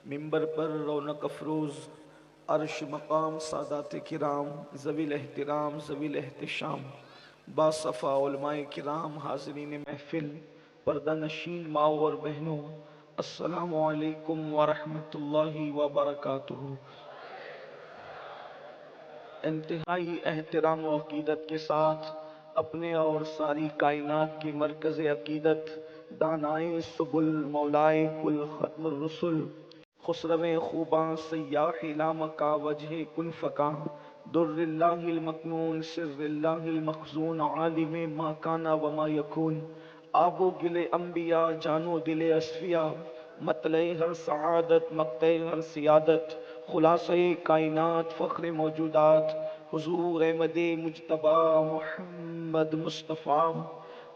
منبر پر رونق افروز عرش مقام سادات کرام ذوی الاحترام ذوی الاحتشام باصفا علماء کرام حاضرین محفل پردہ نشین ماؤں اور بہنوں، السلام علیکم ورحمۃ اللہ وبرکاتہ۔ انتہائی احترام و عقیدت کے ساتھ اپنے اور ساری کائنات کی مرکز عقیدت دانائے سبل مولائے کل ختم الرسل خسرو خوباں سیاح لامکا وجہ کن فکا در اللہ المکنون سر اللہ المخزون عالم ما کانا وما یکون آب و گل انبیاء جانو دل اصفیاء مطلع ہر سعادت مقطع ہر سیادت خلاصہ کائنات فخر موجودات حضور احمد مجتبی محمد مصطفیٰ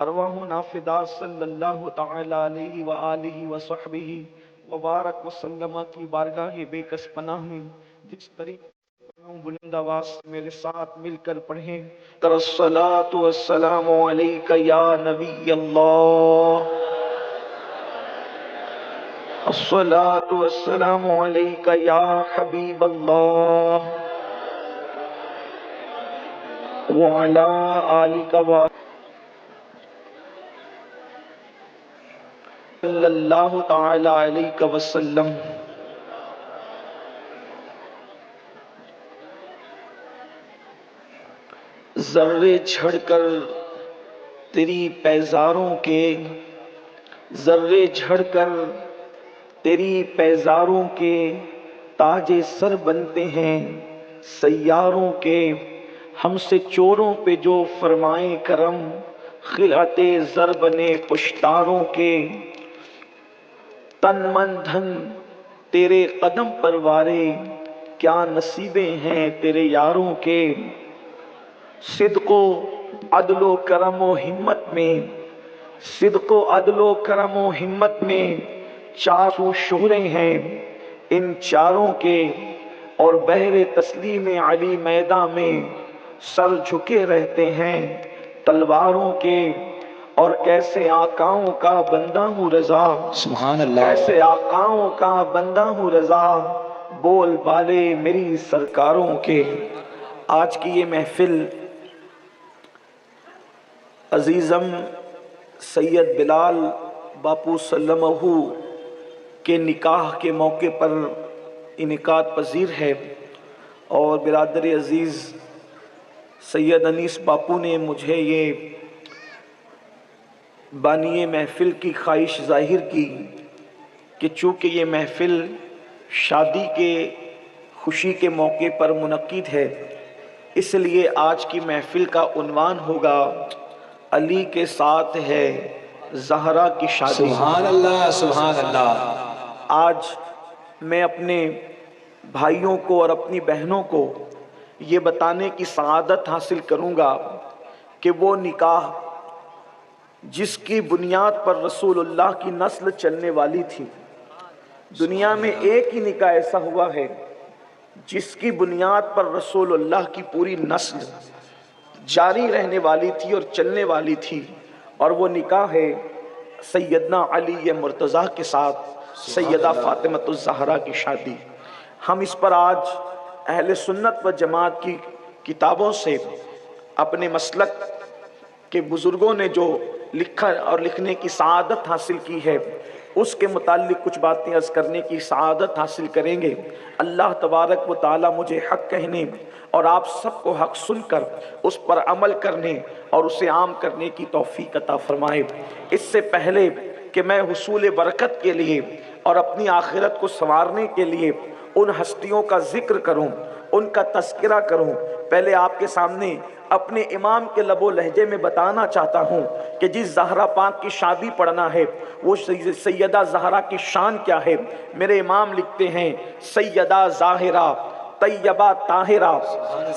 ارواح نافدہ صلی اللہ تعالی علیہ وآلہ وصحبہ وبارک وسلم کی بارگاہ بے کس پناہ میں جس طریقے بلند آواز سے میرے ساتھ مل کر پڑھیں الصلاۃ والسلام علیک یا نبی اللہ، الصلاۃ والسلام علیک یا حبیب اللہ وعلی آلک و صلی اللہ تعالی علیہ وسلم۔ ذرے جھڑ کر تیری پیزاروں کے، ذرے جھڑ کر تیری پیزاروں کے تاج سر بنتے ہیں سیاروں کے، ہم سے چوروں پہ جو فرمائے کرم خلعت زر بنے پشتاروں کے، تن من دھن تیرے قدم پر وارے کیا نصیبیں ہیں تیرے یاروں کے، صدق و عدل و کرم و ہمت میں، صدق و عدل و کرم و ہمت میں چاروں شہرے ہیں ان چاروں کے، اور بحر تسلیم علی میدان میں سر جھکے رہتے ہیں تلواروں کے، اور کیسے آقاؤں کا بندہ ہوں رضا، سبحان اللہ، کیسے آقاؤں کا بندہ ہوں رضا بول بالے میری سرکاروں کے۔ آج کی یہ محفل عزیزم سید بلال باپو سلمہ کے نکاح کے موقع پر انعقاد پذیر ہے، اور برادر عزیز سید انیس باپو نے مجھے یہ بانی محفل کی خواہش ظاہر کی کہ چونکہ یہ محفل شادی کے خوشی کے موقع پر منعقد ہے، اس لیے آج کی محفل کا عنوان ہوگا علی کے ساتھ ہے زہرا کی شادی۔ سبحان اللہ سبحان اللہ۔ آج میں اپنے بھائیوں کو اور اپنی بہنوں کو یہ بتانے کی سعادت حاصل کروں گا کہ وہ نکاح جس کی بنیاد پر رسول اللہ کی نسل چلنے والی تھی، دنیا میں ایک ہی نکاح ایسا ہوا ہے جس کی بنیاد پر رسول اللہ کی پوری نسل جاری رہنے والی تھی اور چلنے والی تھی، اور وہ نکاح ہے سیدنا علی مرتضیٰ کے ساتھ سیدہ فاطمہ الزہرا کی شادی۔ ہم اس پر آج اہل سنت و جماعت کی کتابوں سے اپنے مسلک کے بزرگوں نے جو لکھا اور لکھنے کی سعادت حاصل کی ہے اس کے متعلق کچھ باتیں عرض کرنے کی سعادت حاصل کریں گے۔ اللہ تبارک و تعالی مجھے حق کہنے اور آپ سب کو حق سن کر اس پر عمل کرنے اور اسے عام کرنے کی توفیق عطا فرمائے۔ اس سے پہلے کہ میں حصول برکت کے لیے اور اپنی آخرت کو سنوارنے کے لیے ان ہستیوں کا ذکر کروں، ان کا تذکرہ کروں، پہلے آپ کے سامنے اپنے امام کے لب و لہجے میں بتانا چاہتا ہوں کہ جس زہرا پاک کی شادی پڑھنا ہے وہ سیدہ زہرا کی شان کیا ہے۔ میرے امام لکھتے ہیں سیدہ ظاہرہ طیبہ طاہرہ،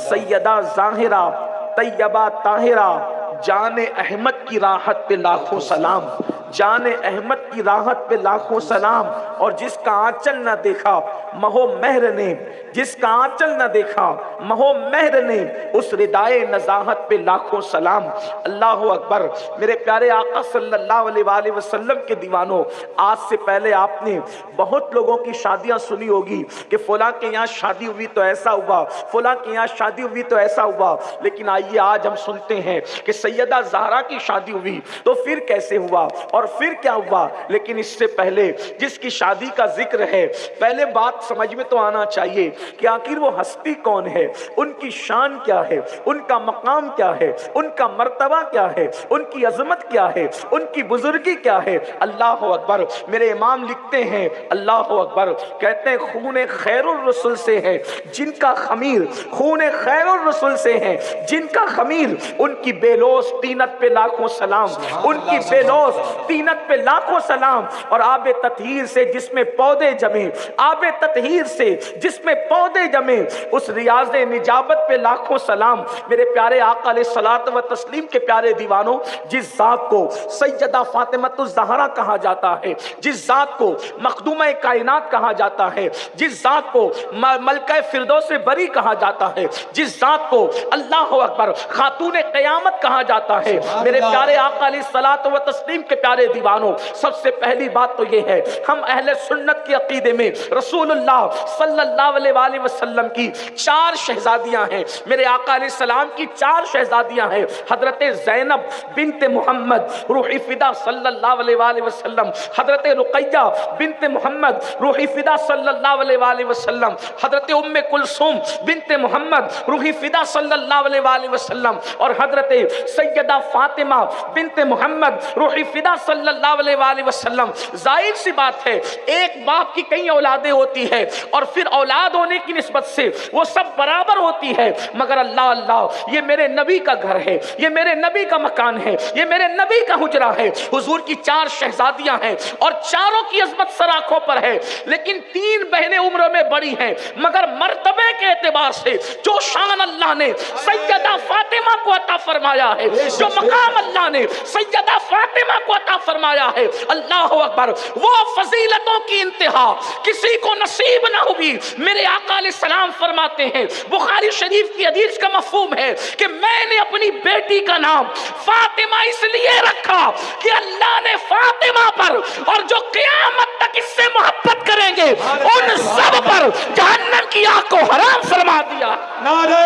سیدہ ظاہرہ طیبہ طاہرہ، جان احمد کی راحت پہ لاکھوں سلام۔ جان احمد کی راحت پہ لاکھوں سلام، اور جس کا آنچل نہ دیکھا مہو مہر نے، جس کا آنچل نہ دیکھا مہو مہر نے، اس ردائے نزاہت پہ لاکھوں سلام۔ اللہ اکبر۔ میرے پیارے آقا صلی اللہ علیہ وآلہ وسلم کے دیوانوں، آج سے پہلے آپ نے بہت لوگوں کی شادیاں سنی ہوگی کہ فلاں کے یہاں شادی ہوئی تو ایسا ہوا، فلاں کے یہاں شادی ہوئی تو ایسا ہوا، لیکن آئیے آج ہم سنتے ہیں کہ سیدہ زہرا کی شادی ہوئی تو پھر کیسے ہوا اور پھر کیا ہوا۔ لیکن اس سے پہلے جس کی شادی کا ذکر ہے، پہلے بات سمجھ میں تو آنا چاہیے کہ آخر وہ ہستی کون ہے، ان کی شان کیا ہے، ان کا مقام کیا ہے، ان کا مرتبہ کیا ہے، ان کی عظمت کیا ہے، ان کی بزرگی کیا ہے۔ اللہ اکبر۔ میرے امام لکھتے ہیں اللہ اکبر، کہتے ہیں خون خیر الرسل سے ہے جن کا خمیر، خون خیر الرسل سے ہے جن کا خمیر، ان کی بے لوث طینت پہ لاکھوں سلام، ان کی بے لوث طینت پہ لاکھوں سلام، اور آب تطہیر سے جس میں پودے جمے، آب تطہیر سے جس میں پودے جمے، اس ریاض نجابت پہ لاکھوں سلام۔ میرے پیارے آقا علیہ الصلوۃ و تسلیم کے پیارے دیوانوں، جس ذات کو سیدہ فاطمۃ الزہرا کہا جاتا ہے، جس ذات کو مخدومہ کائنات کہا جاتا ہے، جس ذات کو ملکہ فردوس بری کہا جاتا ہے، جس ذات کو اللہ اکبر خاتون قیامت کہا جاتا ہے، میرے پیارے آقا علیہ الصلوۃ و تسلیم کے پیارے دیوانوں، سب سے پہلی بات تو یہ ہے، ہم اہل سنت کے عقیدے میں رسول اللہ صلی اللہ علیہ وآلہ وسلم کی 4 شہزادیاں ہیں۔ میرے آقا علیہ السلام کی 4 شہزادیاں ہیں، حضرت زینب بنت محمد روح فدا صلی اللہ علیہ وآلہ وسلم، حضرت رقیہ بنت محمد روح فدا صلی اللہ علیہ وآلہ وسلم، حضرت ام کلثوم بنت محمد روح فدا صلی اللہ علیہ وآلہ وسلم، اور حضرت سیدہ فاطمہ بنت محمد روح فدا صلی اللہ علیہ وآلہ وسلم۔ ظاہر سی بات ہے، ایک باپ کی کئی اولادیں ہوتی ہے اور پھر اولاد ہونے کی نسبت سے وہ سب برابر ہوتی ہے، مگر اللہ اللہ، یہ میرے نبی کا گھر ہے، یہ میرے نبی کا مکان ہے، یہ میرے نبی کا حجرہ ہے۔ حضور کی 4 شہزادیاں ہیں اور چاروں کی عظمت سر آنکھوں پر ہے، لیکن 3 بہنیں عمر میں بڑی ہیں، مگر مرتبے کے اعتبار سے جو شان اللہ نے سیدہ فاطمہ کو عطا فرمایا ہے، جو مقام اللہ نے سیدہ فاطمہ کو عطا فرمایا ہے، اللہ اکبر، وہ فضیلتوں کی انتہا کسی کو نصیب نہ ہوگی۔ میرے آقا علیہ السلام فرماتے ہیں، بخاری شریف کی حدیث کا مفہوم ہے کہ میں نے اپنی بیٹی کا نام فاطمہ اس لیے رکھا کہ اللہ نے فاطمہ پر اور جو قیامت تک اس سے محبت کریں گے ان سب پر جہنم کی آگ کو حرام فرما دیا۔ نعرہ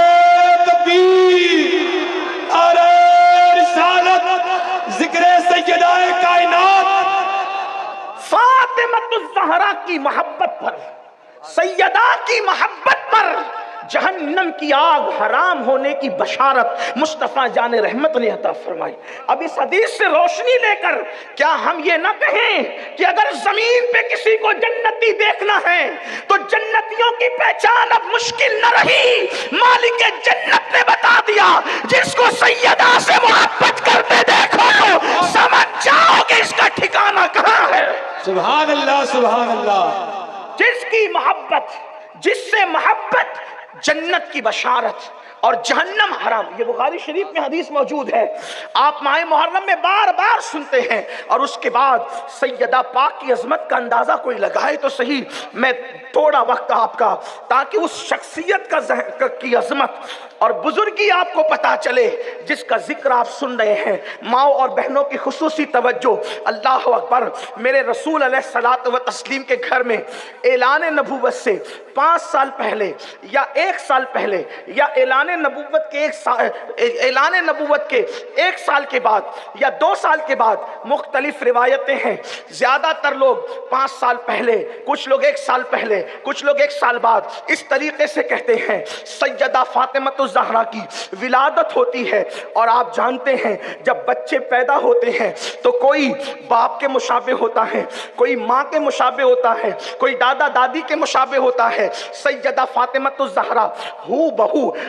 تکبیر، نعرہ رسالت، ذکر سیدہ کائنات۔ فاطمہ الزہرا کی محبت پر، سیدہ کی محبت پر جہنم کی آگ حرام ہونے کی بشارت مصطفیٰ جان رحمت نے عطا فرمائی۔ اب اس حدیث سے روشنی لے کر کیا ہم یہ نہ کہیں کہ اگر زمین پہ کسی کو جنتی دیکھنا ہے تو جنتیوں کی پہچان اب مشکل نہ رہی، مالک جنت نے بتا دیا، جس کو سیدہ سے محبت کرتے دیکھو سمجھ جاؤ کہ اس کا ٹھکانہ کہاں ہے۔ سبحان اللہ، سبحان اللہ۔ جس کی محبت، جس سے محبت، جنت کی بشارت اور جہنم حرام۔ یہ بخاری شریف میں حدیث موجود ہے، آپ ماہ محرم میں بار بار سنتے ہیں، اور اس کے بعد سیدہ پاک کی عظمت کا اندازہ کوئی لگائے تو صحیح، میں تھوڑا وقت آپ کا، تاکہ اس شخصیت کی عظمت اور بزرگی آپ کو پتا چلے جس کا ذکر آپ سن رہے ہیں۔ ماؤں اور بہنوں کی خصوصی توجہ، اللہ اکبر۔ میرے رسول علیہ الصلوۃ و تسلیم کے گھر میں اعلان نبوت سے 5 سال پہلے یا 1 سال پہلے یا اعلان نبوت کے 1 سال کے بعد یا 2 سال کے بعد مختلف روایتیں ہیں، زیادہ تر لوگ 5 سال پہلے، کچھ لوگ 1 سال پہلے، کچھ لوگ 1 سال بعد، اس طریقے سے کہتے ہیں۔ سیدہ فاطمہ الزہرا کی ولادت ہوتی ہے، اور آپ جانتے ہیں جب بچے پیدا ہوتے ہیں تو کوئی باپ کے مشابہ ہوتا ہے، کوئی ماں کے مشابہ ہوتا ہے، کوئی دادا دادی کے مشابہ ہوتا ہے۔ سیدہ فاطمہ الزہرا ہو بہو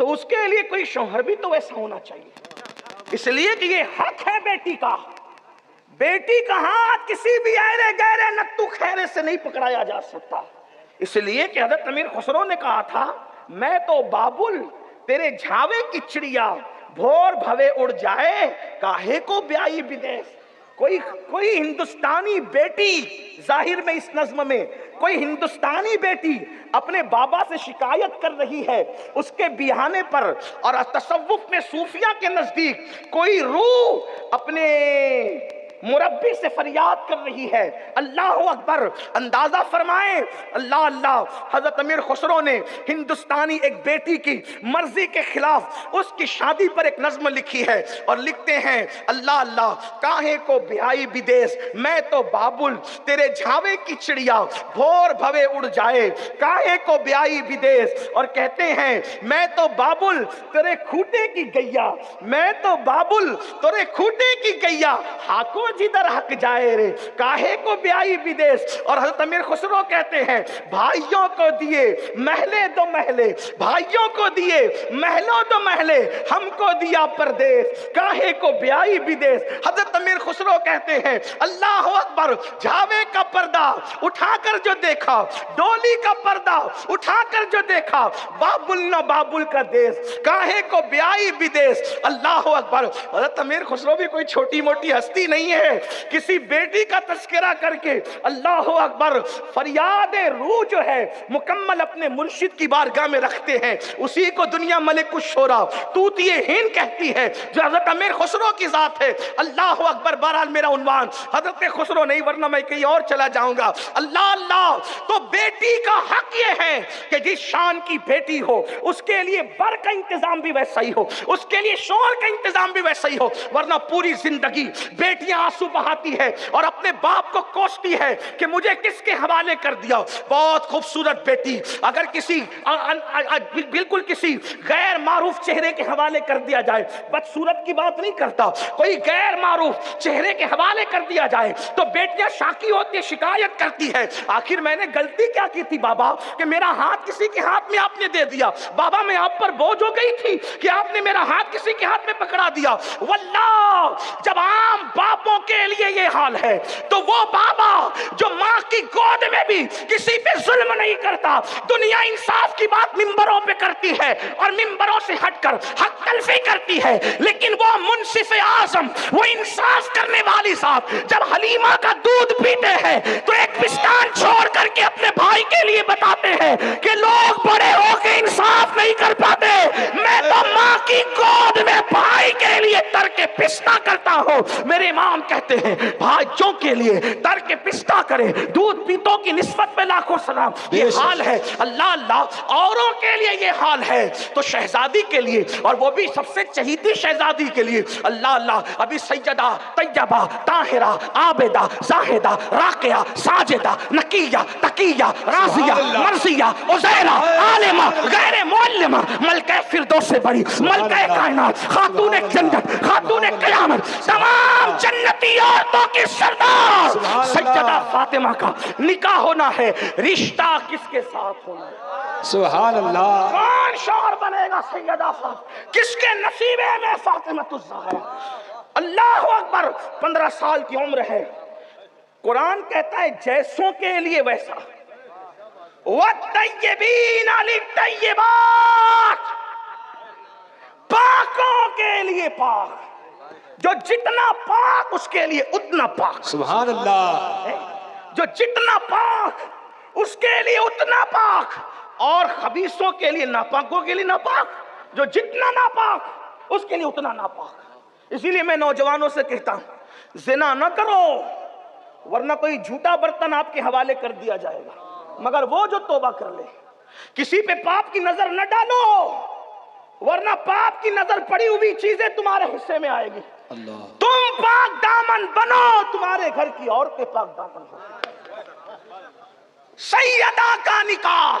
تو اس کے لیے کوئی شوہر بھی تو ویسا ہونا چاہیے، اس لیے کہ یہ حق ہے بیٹی کا. بیٹی کا ہاتھ کسی بھی ایرے گہرے نتو خیرے سے نہیں پکڑایا جا سکتا، اس لیے کہ حضرت امیر خسرو نے کہا تھا میں تو بابل تیرے جھاوے کی چڑیا بھور بھوے اڑ جائے کاہے کو بیائی بدیس. کوئی ہندوستانی بیٹی، ظاہر میں اس نظم میں کوئی ہندوستانی بیٹی اپنے بابا سے شکایت کر رہی ہے اس کے بیاہنے پر، اور تصوف میں صوفیہ کے نزدیک کوئی روح اپنے مربی سے فریاد کر رہی ہے. اللہ اکبر، اندازہ فرمائیں. اللہ اللہ، حضرت امیر خسرو نے ہندوستانی ایک بیٹی کی مرضی کے خلاف اس کی شادی پر ایک نظم لکھی ہے، اور لکھتے ہیں اللہ اللہ کاہے کو بیائی بدیس، میں تو بابل تیرے جھاوے کی چڑیا بھور بھوے اڑ جائے کاہے کو بیائی بدیس. اور کہتے ہیں میں تو بابل تیرے کھوٹے کی گیا، میں تو بابل تیرے کھوٹے کی گیا ہاکو جدھر حق جائے رے کاہے کو بیائی بدیس. اور حضرت امیر خسرو کہتے ہیں بھائیوں کو دیے محلے دو محلے، بھائیوں کو دیے محلوں دو محلے، ہم کو دیا پردیس کاہے کو بیائی بدیس. حضرت امیر خسرو کہتے ہیں اللہ اکبر، جھاوے کا پردہ اٹھا کر جو دیکھا، ڈولی کا پردہ اٹھا کر جو دیکھا، بابل نہ بابل کا دیس کاہے کو بیائی بدیس. اللہ اکبر. حضرت امیر خسرو بھی کوئی چھوٹی موٹی ہستی نہیں ہے، کسی بیٹی کا تذکرہ کر کے اللہ اکبر فریاد روح جو ہے مکمل اپنے مرشد کی بارگاہ میں رکھتے ہیں. اسی کو دنیا ملک الشورا توتیے ہند کہتی ہے جو حضرت امیر خسرو کی ذات ہے. اللہ اکبر. بہرحال میرا عنوان حضرت خسرو نہیں، ورنہ میں کہیں اور چلا جاؤں گا. اللہ اللہ. تو بیٹی کا حق یہ ہے کہ جس شان کی بیٹی ہو اس کے لیے بر کا انتظام بھی ویسا ہی ہو، اس کے لیے شوہر کا انتظام بھی ویسا ہی ہو. ورنہ پوری زندگی بیٹیاں آنسو بہاتی ہے اور اپنے باپ کو کوستی ہے کہ مجھے کس کے حوالے کر دیا. بہت خوبصورت بیٹی اگر کسی بالکل کسی غیر معروف چہرے کے حوالے کر دیا جائے، بدصورت کی بات نہیں کرتا، کوئی غیر معروف چہرے کے حوالے کر دیا جائے تو بیٹیاں شاکی ہوتی، شکایت کرتی ہے آخر میں نے غلطی کیا کی تھی بابا کہ میرا ہاتھ کسی کے ہاتھ میں آپ نے دے دیا، بابا میں آپ پر بوجھ ہو گئی تھی کہ آپ نے میرا ہاتھ کسی کے ہاتھ میں پکڑا دیا. واللہ جب عام باپوں کے لیے یہ حال ہے تو وہ بابا جو ماں کی گود میں بھی کسی پہ ظلم نہیں کرتا، دنیا انصاف کی بات ممبروں پہ کرتی ہے اور ممبروں سے ہٹ کر حق تلفی کرتی ہے، لیکن وہ منصف اعظم، وہ انصاف کرنے والی صاحب جب حلیمہ کا دودھ پیتے ہیں تو ایک پستان چھوڑ کر کے اپنے بھائی کے لیے بتاتے ہیں کہ لوگ بڑے ہو کے انصاف نہیں کر پاتے، میں تو ماں کی گود میں بھائی کے لیے ترک پستہ کرتا ہوں. میرے امام کہتے ہیں بھائیوں کے لیے ترک پستہ کرے، دودھ پیتوں کی نسبت میں لاکھوں سلام. یہ حال ہے. اللہ اللہ. اوروں کے لیے یہ حال ہے تو شہزادی کے لیے، اور وہ بھی سب سے چہیتی شہزادی کے لیے اللہ اللہ ابھی سیدہ طیبہ طاہرہ عابدہ زاہدہ راقیہ ساجدہ نقیہ تقیہ راضیہ مرضیہ عزیرہ عالمہ غیر معلمہ ملکہ فردوس سے بڑی ملکہ کائنات خاتون جنت خاتون قیامت تمام جنتی عورتوں کی سردار سیدہ فاطمہ کا نکاح ہونا ہے. رشتہ کس کے ساتھ ہونا ہے؟ سبحان اللہ. کون شوہر بنے گا سیدہ فاطمہ؟ کس کے نصیبے میں فاطمہ الزہرا؟ اللہ اکبر. 15 سال کی عمر ہے، قرآن کہتا ہے جیسوں کے لیے ویسا. وَالطَّيِّبِينَ لِلطَّيِّبَاتِ، پاکوں کے لیے پاک، جو جتنا پاک اس کے لیے اتنا پاک. سبحان اللہ. جو جتنا پاک اس کے لیے اتنا پاک، اور خبیثوں کے لیے ناپاکوں کے لیے ناپاک، جو جتنا ناپاک اس کے لیے اتنا ناپاک. اسی لیے میں نوجوانوں سے کہتا ہوں زنا نہ کرو ورنہ کوئی جھوٹا برتن آپ کے حوالے کر دیا جائے گا، مگر وہ جو توبہ کر لے. کسی پہ پاپ کی نظر نہ ڈالو ورنہ پاپ کی نظر پڑی ہوئی چیزیں تمہارے حصے میں آئے گی. تم پاک دامن بنو، تمہارے گھر کی عورتیں پاک دامن ہو. سیدہ کا نکاح،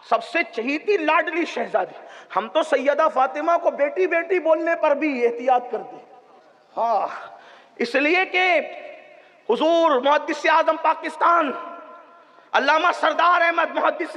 سب سے چہیتی لاڈلی شہزادی. ہم تو سیدہ فاطمہ کو بیٹی بیٹی بولنے پر بھی احتیاط کرتے ہیں، ہاں، اس لیے کہ حضور محدث اعظم پاکستان علامہ سردار احمد محدث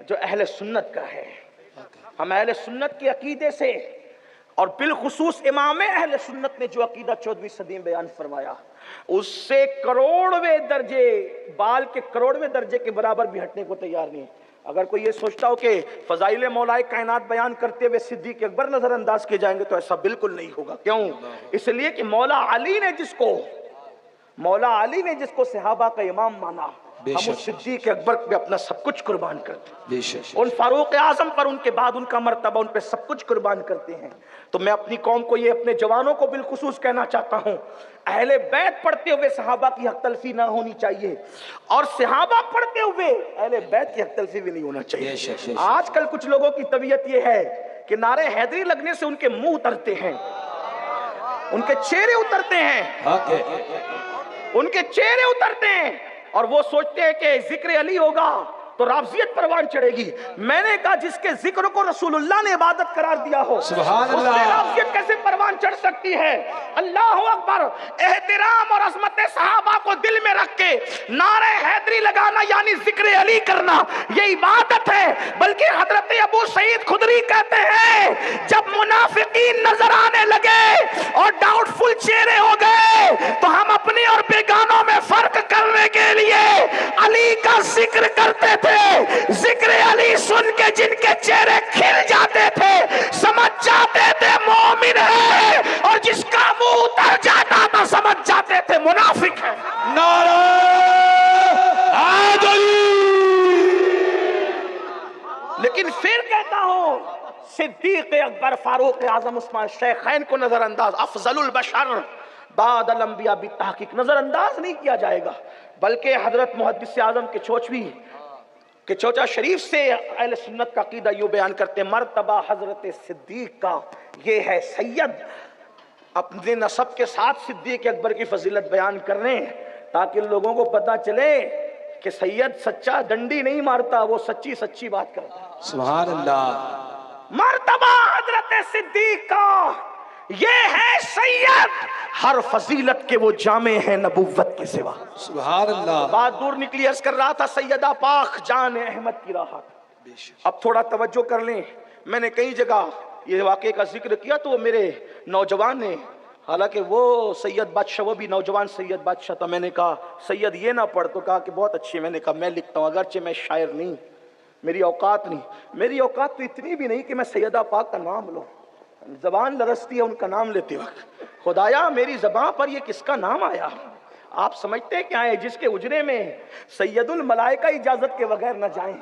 جو اہل سنت کا ہے. ہم اہل سنت کے عقیدے سے اور بالخصوص امام اہل سنت نے جو عقیدہ 14ویں صدی میں بیان فرمایا اس سے کروڑویں درجے، بال کے کروڑویں درجے کے برابر بھی ہٹنے کو تیار نہیں. اگر کوئی یہ سوچتا ہو کہ فضائل مولا کائنات بیان کرتے ہوئے صدیق اکبر نظر انداز کیے جائیں گے تو ایسا بالکل نہیں ہوگا. کیوں؟ اس لیے کہ مولا علی نے جس کو صحابہ کا امام مانا، ہم اس صدیق اکبر پہ اپنا سب کچھ قربان کرتے ہیں. ان فاروق اعظم پر، ان کے بعد ان کا مرتبہ، ان پہ سب کچھ قربان کرتے ہیں. تو میں اپنی قوم کو، یہ اپنے جوانوں کو بالخصوص کہنا چاہتا ہوں، اہل بیت پڑھتے ہوئے صحابہ کی حق تلفی نہ ہونی چاہیے، اور صحابہ پڑھتے ہوئے اہل بیت کی حق تلفی بھی نہیں ہونا چاہیے. آج کل کچھ لوگوں کی طبیعت یہ ہے کہ نعرے حیدری لگنے سے ان کے منہ اترتے ہیں، ان کے چہرے اترتے ہیں، اور وہ سوچتے ہیں کہ ذکر علی ہوگا تو رافضیت پروان چڑھے گی. میں نے کہا جس کے ذکر کو رسول اللہ نے عبادت قرار دیا ہو، سبحان اللہ، اس سے رافضیت کیسے پروان چڑھ سکتی ہے؟ اللہ اکبر. احترام اور عظمت صحابہ کو دل میں رکھ کے نعرہ حیدری لگانا یعنی ذکر علی کرنا یہ عبادت ہے. بلکہ حضرت ابو سعید خدری کہتے ہیں جب منافقین نظر آنے لگے اور ڈاؤٹ فل چہرے ہو گئے تو ہم اپنے اور بیگانوں میں فرق کرنے کے لیے علی کا ذکر کرتے تھے. ذکر علی سن کے جن کے چہرے کھل جاتے تھے سمجھ جاتے تھے مومن ہے، اور جس کا منہ اتر جاتا تھا سمجھ جاتے تھے منافق ہے. نعرہ حیدری. لیکن پھر کہتا ہوں صدیق اکبر، فاروق اعظم، عثمان، شیخین کو نظر انداز، افضل البشر بعد الانبیاء بالتحقیق نظر انداز نہیں کیا جائے گا. بلکہ حضرت محدث اعظم کے چوچوی کہ چوچا شریف سے اہل سنت کا عقیدہ یوں بیان کرتے ہیں، مرتبہ حضرت صدیق کا یہ ہے. سید اپنے نسب کے ساتھ صدیق اکبر کی فضیلت بیان کر رہے ہیں تاکہ لوگوں کو پتا چلے کہ سید سچا ڈنڈی نہیں مارتا، وہ سچی بات کرتا. سبحان اللہ. مرتبہ حضرت صدیق کا یہ ہے سید، ہر فضیلت کے وہ جامع ہیں نبوت کے سوا. سبحان اللہ. بات دور نکلی، عرض کر رہا تھا سیدہ پاک جان احمد کی راحت. اب تھوڑا توجہ کر لیں، میں نے کئی جگہ یہ واقعے کا ذکر کیا تو وہ میرے نوجوان نے، حالانکہ وہ سید بادشاہ، وہ بھی نوجوان سید بادشاہ تھا، میں نے کہا سید یہ نہ پڑھ، تو کہا کہ بہت اچھی. میں نے کہا میں لکھتا ہوں، اگرچہ میں شاعر نہیں، میری اوقات تو اتنی بھی نہیں کہ میں سیدہ پاک کا نام لوں. زبان لرزتی ہے ان کا نام لیتے وقت. خدایا میری زبان پر یہ کس کا نام آیا؟ آپ سمجھتے کیا ہے جس کے اجرے میں سید الملائکہ اجازت کے بغیر نہ جائیں.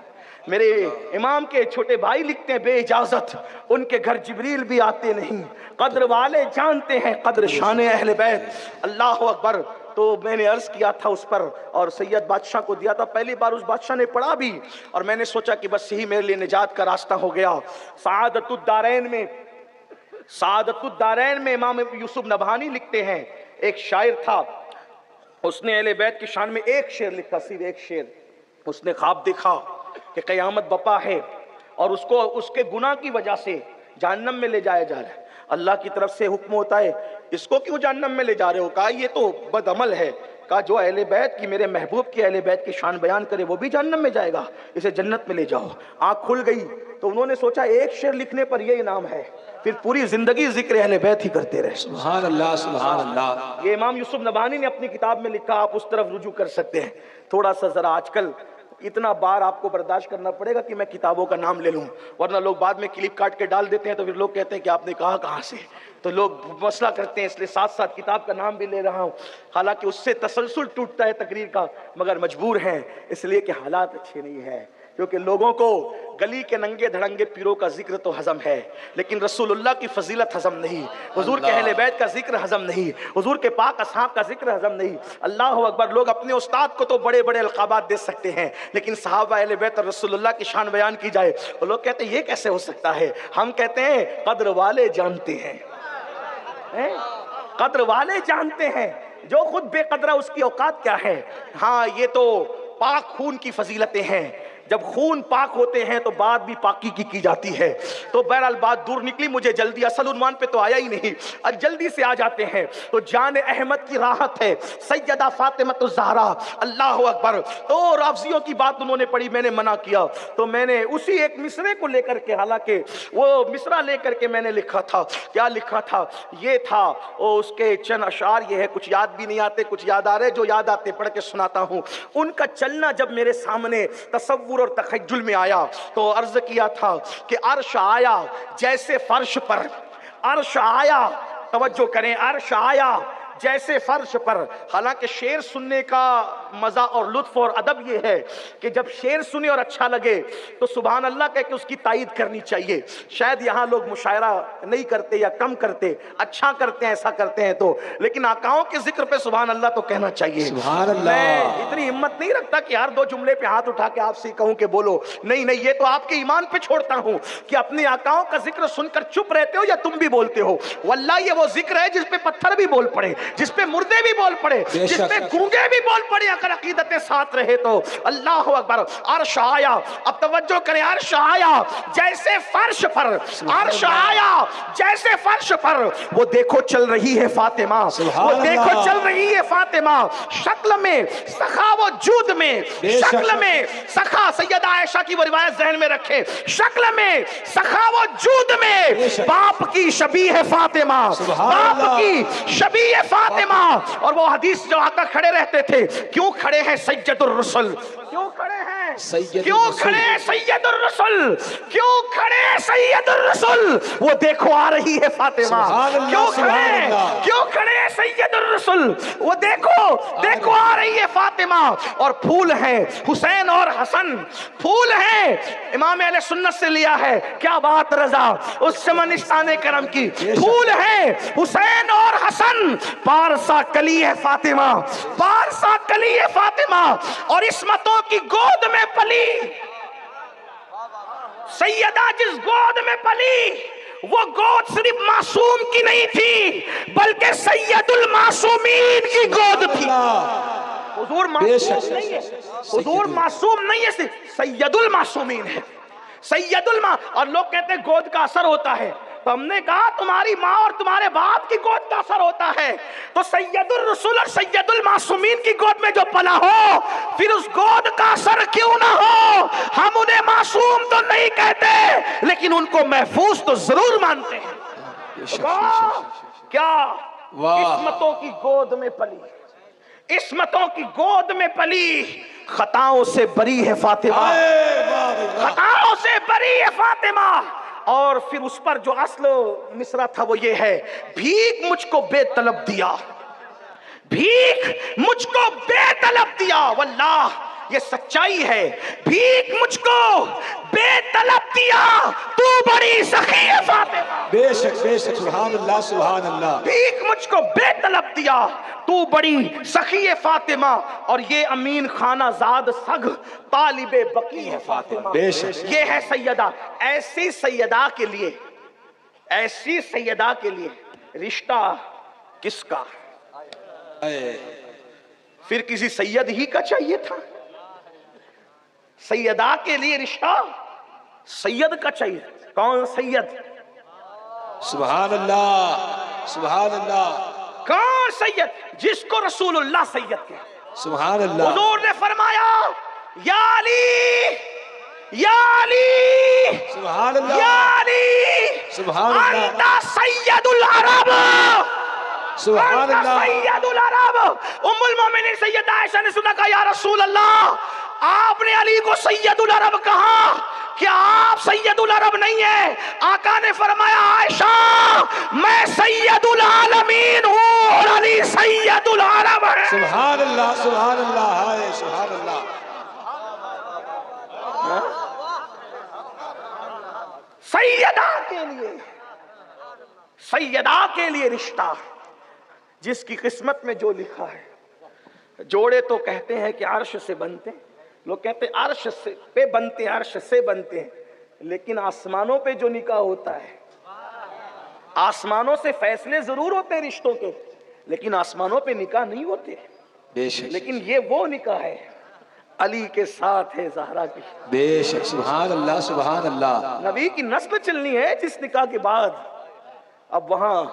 میرے امام کے چھوٹے بھائی لکھتے ہیں بے اجازت ان کے گھر جبریل بھی آتے نہیں. قدر والے جانتے ہیں قدر شان اہل بیت. اللہ اکبر. تو میں نے عرض کیا تھا اس پر اور سید بادشاہ کو دیا تھا. پہلی بار اس بادشاہ نے پڑھا بھی اور میں نے سوچا کہ بس یہی میرے لیے نجات کا راستہ ہو گیا. سعادت الدارین میں امام یوسف نبہانی لکھتے ہیں، ایک شاعر تھا، اس نے اہل بیت کی شان میں ایک شعر لکھا، صرف ایک شعر. اس نے خواب دیکھا کہ قیامت بپا ہے اور اس کے گناہ کی وجہ سے جہنم میں لے جایا جا رہا ہے. اللہ کی طرف سے حکم ہوتا ہے اس کو کیوں جہنم میں لے جا رہے ہو؟ کہا یہ تو بد عمل ہے. کہا جو اہل بیت کی، میرے محبوب کی اہل بیت کی شان بیان کرے وہ بھی جہنم میں جائے گا، اسے جنت میں لے جاؤ. آنکھ کھل گئی تو انہوں نے سوچا ایک شعر لکھنے پر یہ انعام ہے، پھر پوری زندگی ذکر اہل بیت ہی کرتے رہے. سبحان اللہ. سبحان اللہ. یہ امام یوسف نبہانی نے اپنی کتاب میں لکھا، آپ اس طرف رجوع کر سکتے ہیں. تھوڑا سا ذرا آج کل اتنا بار آپ کو برداشت کرنا پڑے گا کہ میں کتابوں کا نام لے لوں، ورنہ لوگ بعد میں کلپ کاٹ کے ڈال دیتے ہیں تو پھر لوگ کہتے ہیں کہ آپ نے کہا کہاں سے، تو لوگ مسئلہ کرتے ہیں. اس لیے ساتھ ساتھ کتاب کا نام بھی لے رہا ہوں، حالانکہ اس سے تسلسل ٹوٹتا ہے تقریر کا، مگر مجبور ہیں اس لیے کہ حالات اچھے نہیں ہیں. کیونکہ لوگوں کو گلی کے ننگے دھڑنگے پیروں کا ذکر تو ہضم ہے لیکن رسول اللہ کی فضیلت ہضم نہیں، حضور کے اہل بیت کا ذکر ہضم نہیں، حضور کے پاک اصحاب کا ذکر ہضم نہیں. اللہ اکبر. لوگ اپنے استاد کو تو بڑے بڑے القابات دے سکتے ہیں لیکن صحابہ اہل بیت اور رسول اللہ کی شان بیان کی جائے اور لوگ کہتے ہیں یہ کیسے ہو سکتا ہے. ہم کہتے ہیں قدر والے جانتے ہیں، قدر والے جانتے ہیں، جو خود بے قدرہ اس کی اوقات کیا ہے. ہاں یہ تو پاک خون کی فضیلتیں ہیں جب خون پاک ہوتے ہیں تو بات بھی پاکی کی جاتی ہے. تو بہرحال بات دور نکلی, مجھے جلدی اصل عنوان پہ تو آیا ہی نہیں, اب جلدی سے آ جاتے ہیں. تو جان احمد کی راحت ہے سیدہ فاطمہ الزہرا, اللہ اکبر. تو رافضیوں کی بات انہوں نے پڑھی, میں نے منع کیا, تو میں نے اسی ایک مصرے کو لے کر کے, حالانکہ وہ مصرع لے کر کے میں نے لکھا تھا. کیا لکھا تھا؟ یہ تھا, اور اس کے چند اشعار یہ ہے, کچھ یاد بھی نہیں آتے, کچھ یاد آ رہے, جو یاد آتے پڑھ کے سناتا ہوں. ان کا چلنا جب میرے سامنے تصور اور تخیل میں آیا تو عرض کیا تھا کہ عرش آیا جیسے فرش پر, عرش آیا, توجہ کریں, عرش آیا جیسے فرش پر. حالانکہ شعر سننے کا مزہ اور لطف اور ادب یہ ہے کہ جب شعر سنے اور اچھا لگے تو سبحان اللہ کہہ کے اس کی تائید کرنی چاہیے. شاید یہاں لوگ مشاعرہ نہیں کرتے یا کم کرتے, اچھا کرتے ہیں, ایسا کرتے ہیں تو, لیکن آقاؤں کے ذکر پہ سبحان اللہ تو کہنا چاہیے. سبحان اللہ. میں اتنی ہمت نہیں رکھتا کہ ہر 2 جملے پہ ہاتھ اٹھا کے آپ سے کہوں کہ بولو, نہیں نہیں, یہ تو آپ کے ایمان پہ چھوڑتا ہوں کہ اپنے آقاؤں کا ذکر سن کر چپ رہتے ہو یا تم بھی بولتے ہو. واللہ یہ وہ ذکر ہے جس پہ پتھر بھی بول پڑے, جس پہ مردے بھی بول پڑے, جس پہ گونگے بھی بول پڑے, اگر عقیدتیں ساتھ رہے تو. اللہ اکبر. عرش آیا, اب توجہ کریں, عرش آیا جیسے فرش پر, عرش آیا جیسے فرش پر. وہ دیکھو چل رہی ہے فاطمہ, وہ دیکھو چل رہی ہے فاطمہ, شکل میں سخا و جود میں, شکل میں سخا, سیدہ عائشہ کی وہ روایت ذہن میں رکھے, شکل میں سخا و جود میں باپ کی شبیہ فاطمہ, باپ کی شبیہ فاطمہ. اور وہ حدیث جو آقا کھڑے رہتے تھے, کیوں کھڑے ہیں سید الرسل, کیوں کھڑے ہیں, کیوں کھڑے ہیں سید الرسل, کیوں کھڑے ہیں سید الرسل, وہ دیکھو آ رہی ہے فاطمہ, کیوں کھڑے ہیں, کیوں کھڑے ہیں سید الرسل, وہ دیکھو, دیکھو آ رہی ہے فاطمہ. اور پھول ہیں حسین اور حسن, پھول ہیں, امام اہل سنت سے لیا ہے, کیا بات رضا, اس چمنستان کرم کی, پھول ہیں حسین اور حسن, پارسا کلی ہے فاطمہ, پارسا کلی ہے فاطمہ, اور عصمتوں کی گود میں پلی, سیدہ جس گود میں پلی وہ گود صرف معصوم کی نہیں تھی بلکہ سید المعصومین کی گود تھی. حضور معصوم نہیں ہے, حضور معصوم نہیں ہے, سید المعصومین ہے, سید اور لوگ کہتے ہیں گود کا اثر ہوتا ہے, تو ہم نے کہا تمہاری ماں اور تمہارے باپ کی گود کا اثر ہوتا ہے, تو سید الرسول اور سید المعصومین کی گود میں جو پلا ہو, پھر اس گود کا اثر کیوں نہ ہو, ہم انہیں معصوم تو نہیں کہتے لیکن ان کو محفوظ تو ضرور مانتے ہیں. کیا عصمتوں کی گود میں پلی, عصمتوں کی گود میں پلی, خطاؤں سے بری ہے فاطمہ, خطاؤں سے بری ہے فاطمہ. اور پھر اس پر جو اصل مصرع تھا وہ یہ ہے, بھیک مجھ کو بے طلب دیا, بھیک مجھ کو بے طلب دیا, واللہ یہ سچائی ہے, بھیک مجھ کو بے طلب دیا, تو بڑی سخی ہے فاطمہ, بے شک بے شک, سبحان اللہ سبحان اللہ. بھیک مجھ کو بے طلب دیا, تو بڑی سخی ہے فاطمہ, اور یہ امین خانہ زاد سگ طالب بقی ہے فاطمہ. بے شک, یہ ہے سیدہ. ایسی سیدہ کے لیے, ایسی سیدہ کے لیے رشتہ کس کا, پھر کسی سید ہی کا چاہیے تھا. سیدہ کے لیے رشتہ سید کا چاہیے. کون سید, سبحان اللہ سبحان اللہ. کون سید, جس کو رسول اللہ سید کہے. سبحان اللہ. حضور نے فرمایا یا علی, یا علی, سبحان اللہ. یا علی, سبحان اللہ. انت سید العرب, سبحان اللہ. سید العرب. ام المومنین سیدہ عائشہ نے سنا کہا یا رسول اللہ, آپ نے علی کو سید العرب کہا, کیا آپ سید العرب نہیں ہیں؟ آقا نے فرمایا عائشہ میں سید العالمین ہوں اور علی سید العرب ہے. سبحان اللہ سبحان اللہ سبحان اللہ. سیدہ کے لیے, سیدہ کے لیے رشتہ, جس کی قسمت میں جو لکھا ہے. جوڑے تو کہتے ہیں کہ عرش سے بنتے ہیں, لوگ کہتے ہیں عرش سے پہ بنتے ہیں, عرش سے بنتے ہیں, لیکن آسمانوں پہ جو نکاح ہوتا ہے, آسمانوں سے فیصلے ضرور ہوتے ہیں رشتوں کے, لیکن آسمانوں پہ نکاح نہیں ہوتے. بے شک. لیکن یہ وہ نکاح ہے علی کے ساتھ ہے زہرا کی. بے شک سبحان اللہ سبحان اللہ. نبی کی نسل چلنی ہے جس نکاح کے بعد. اب وہاں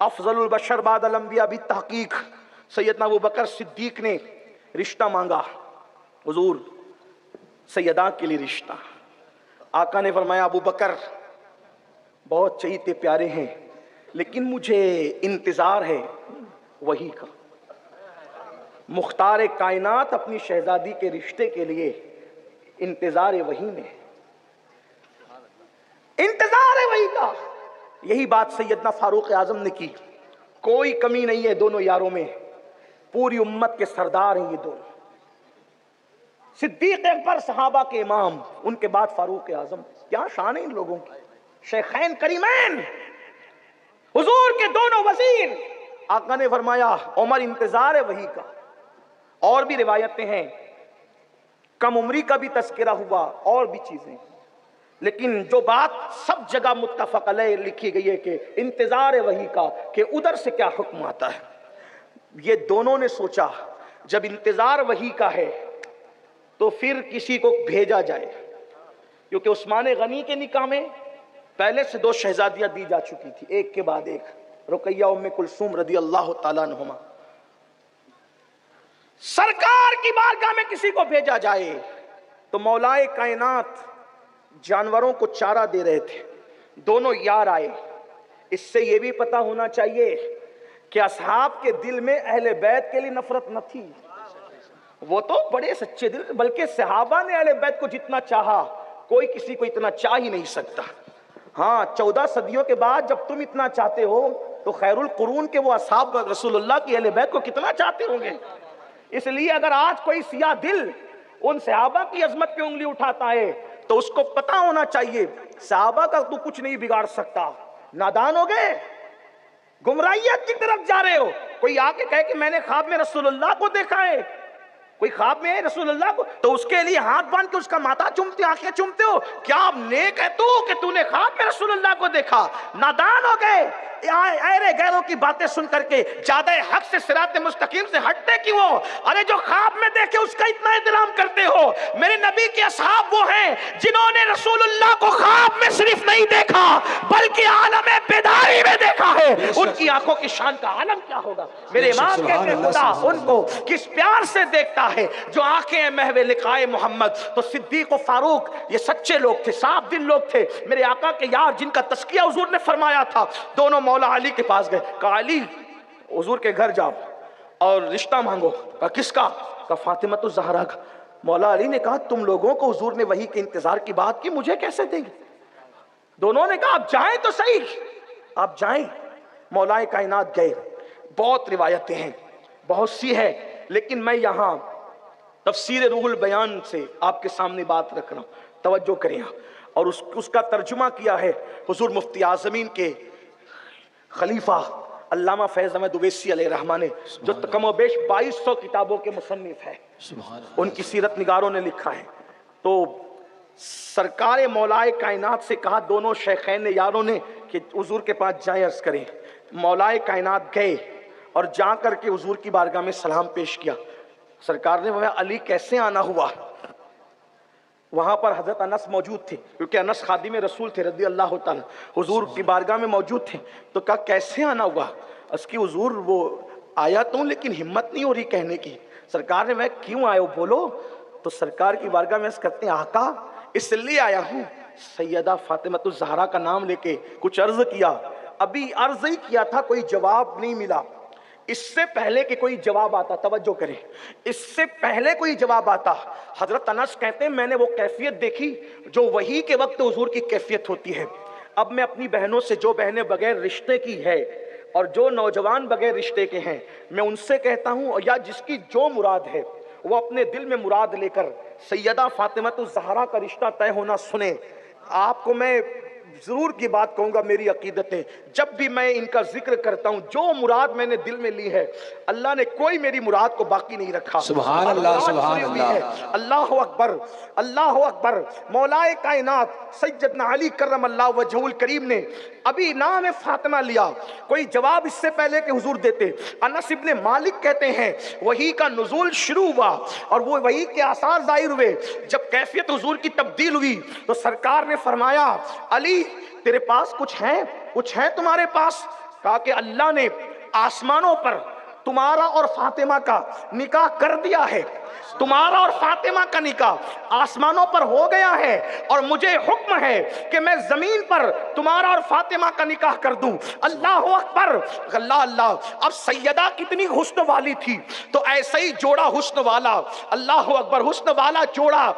افضل البشر بعد الانبیاء بھی تحقیق سیدنا ابو بکر صدیق نے رشتہ مانگا. حضور سیدہ کے لیے رشتہ. آقا نے فرمایا ابو بکر بہت چہیتے پیارے ہیں لیکن مجھے انتظار ہے وحی کا. مختار کائنات اپنی شہزادی کے رشتے کے لیے انتظار وحی میں، انتظار وحی کا. یہی بات سیدنا فاروق اعظم نے کی. کوئی کمی نہیں ہے دونوں یاروں میں، پوری امت کے سردار ہیں یہ دونوں. صدیق اکبر صحابہ کے امام، ان کے بعد فاروق اعظم. کیا شان ہے ان لوگوں کی. شیخین کریمین، حضور کے دونوں وزیر. آقا نے فرمایا عمر انتظار ہے وحی کا. اور بھی روایتیں ہیں، کم عمری کا بھی تذکرہ ہوا اور بھی چیزیں، لیکن جو بات سب جگہ متفق علیہ لکھی گئی ہے کہ انتظار وحی کا، کہ ادھر سے کیا حکم آتا ہے. یہ دونوں نے سوچا جب انتظار وحی کا ہے تو پھر کسی کو بھیجا جائے، کیونکہ عثمان غنی کے نکاح میں پہلے سے 2 شہزادیاں دی جا چکی تھی، ایک کے بعد ایک، رقیہ ام کلثوم رضی اللہ تعالیٰ عنہما. سرکار کی بارگاہ میں کسی کو بھیجا جائے تو مولائے کائنات جانوروں کو چارہ دے رہے تھے. دونوں یار آئے. اس سے یہ بھی پتا ہونا چاہیے کہ اصحاب کے دل میں اہل بیت کے لیے نفرت نہ تھی. وہ تو بڑے سچے دل، بلکہ صحابہ نے اہل بیت کو جتنا چاہا کوئی کسی کو اتنا چاہ ہی نہیں سکتا. ہاں 14 صدیوں کے بعد جب تم اتنا چاہتے ہو تو خیر القرون کے وہ اصحاب رسول اللہ کی اہل بیت کو کتنا چاہتے ہوں گے. اس لیے اگر آج کوئی سیاہ دل ان صحابہ کی عظمت پہ انگلی اٹھاتا ہے تو اس کو پتا ہونا چاہیے صحابہ کا تو کچھ نہیں بگاڑ سکتا. نادان ہو گئے، گمراہیت کی طرف جا رہے ہو. کوئی آ کے کہے کہ میں نے خواب میں رسول اللہ کو دیکھا ہے، کوئی خواب میں رسول اللہ کو، تو اس کے لیے ہاتھ باندھ کے اس کا ماتھا چومتے، آنکھیں چومتے ہو. کیا نیک ہے تو کہ تو نے خواب میں رسول اللہ کو دیکھا؟ نادان ہو گئے. ایرے غیروں کی باتیں سن کر کے زیادہ حق سے صراط مستقیم سے ہٹتے کیوں؟ ارے جو خواب میں دیکھے اس کا اتنا احترام کرتے ہو. میرے نبی کے اصحاب وہ ہیں جنہوں نے رسول اللہ کو خواب میں صرف نہیں دیکھا بلکہ عالم بیداری میں دیکھا ہے. ان کی آنکھوں کی شان کا عالم کیا ہوگا. میرے امام کہتے ہیں خدا ان کو کس پیار سے دیکھتا ہے جو آنکھیں ہیں محو لقائے محمد. تو صدیق و فاروق یہ سچے لوگ تھے، صاف دل لوگ تھے. میرے آقا کے یار جن کا تذکیہ حضور نے فرمایا تھا، دونوں مولا علی کے پاس گئے. کہا علی حضور کے گھر جاؤ اور رشتہ مانگو. کہا کس کا؟ کہا فاطمہ الزہرا کا. مولا علی نے کہا تم لوگوں کو حضور نے وحی کے انتظار کی بات کی، مجھے کیسے دیں گے؟ دونوں نے کہا آپ جائیں تو صحیح، آپ جائیں. مولائے کائنات گئے. بہت روایتیں ہیں، بہت سی ہے، لیکن میں یہاں تفسیر روح البیان سے آپ کے سامنے بات رکھ رہا ہوں، توجہ کریں. اور اس کا ترجمہ کیا ہے حضور مفتی اعظمین کے خلیفہ علامہ فیض احمد اویسی علیہ الرحمہ نے، جو کم و بیش 2200 کتابوں کے مصنف ہے. ان کی سیرت نگاروں نے لکھا ہے. تو سرکار مولائے کائنات سے کہا دونوں شیخین یاروں نے کہ حضور کے پاس جائیں عرض کریں. مولائے کائنات گئے اور جا کر کے حضور کی بارگاہ میں سلام پیش کیا. سرکار نے فرمایا علی کیسے آنا ہوا؟ وہاں پر حضرت انس موجود تھے، کیونکہ انس خادم رسول تھے رضی اللہ تعالی، حضور کی بارگاہ میں موجود تھے. تو کہا کیسے آنا ہوا؟ اس کی حضور وہ آیا تو لیکن ہمت نہیں ہو رہی کہنے کی. سرکار نے میں کیوں آئے ہو بولو؟ تو سرکار کی بارگاہ میں کہتے ہیں آقا اس لیے آیا ہوں سیدہ فاطمہ الزہرا کا نام لے کے کچھ عرض کیا. ابھی عرض ہی کیا تھا، کوئی جواب نہیں ملا. اس سے پہلے کہ کوئی جواب آتا، توجہ کریں، اس سے پہلے کوئی جواب آتا، حضرت انس کہتے ہیں میں نے وہ کیفیت دیکھی جو وحی کے وقت حضور کی کیفیت ہوتی ہے. اب میں اپنی بہنوں سے، جو بہنیں بغیر رشتے کی ہے اور جو نوجوان بغیر رشتے کے ہیں، میں ان سے کہتا ہوں یا جس کی جو مراد ہے وہ اپنے دل میں مراد لے کر سیدہ فاطمہ الزہرا کا رشتہ طے ہونا سنیں. آپ کو میں ضرور کی بات کہوں گا، میری عقیدت ہے جب بھی میں ان کا ذکر کرتا ہوں جو مراد میں نے دل میں لی ہے اللہ نے کوئی میری مراد کو باقی نہیں رکھا. سبحان اللہ، سبحان اللہ. اللہ اکبر، اللہ اکبر. مولائے کائنات سیدنا علی کرم اللہ وجہہ الکریم نے ابھی نام فاطمہ لیا، کوئی جواب اس سے پہلے کہ حضور دیتے. انس ابن مالک کہتے ہیں وحی کا نزول شروع ہوا اور وہ وحی کے آثار ظاہر ہوئے. جب کیفیت حضور کی تبدیل ہوئی تو سرکار نے فرمایا علی تیرے پاس کچھ ہے تمہارے پاس؟ کہا کہ اللہ نے آسمانوں پر تمہارا اور فاطمہ کا نکاح کر دیا ہے، تمہارا اور فاطمہ کا نکاح آسمانوں پر ہو گیا ہے اور مجھے حکم ہے کہ میں زمین پر تمہارا اور فاطمہ کا نکاح کر دوں. اللہ اکبر، اللہ اللہ. اب سیدہ کتنی حسن والی تھی تو ایسا ہی جوڑا حسن والا، اللہ اکبر، حسن والا جوڑا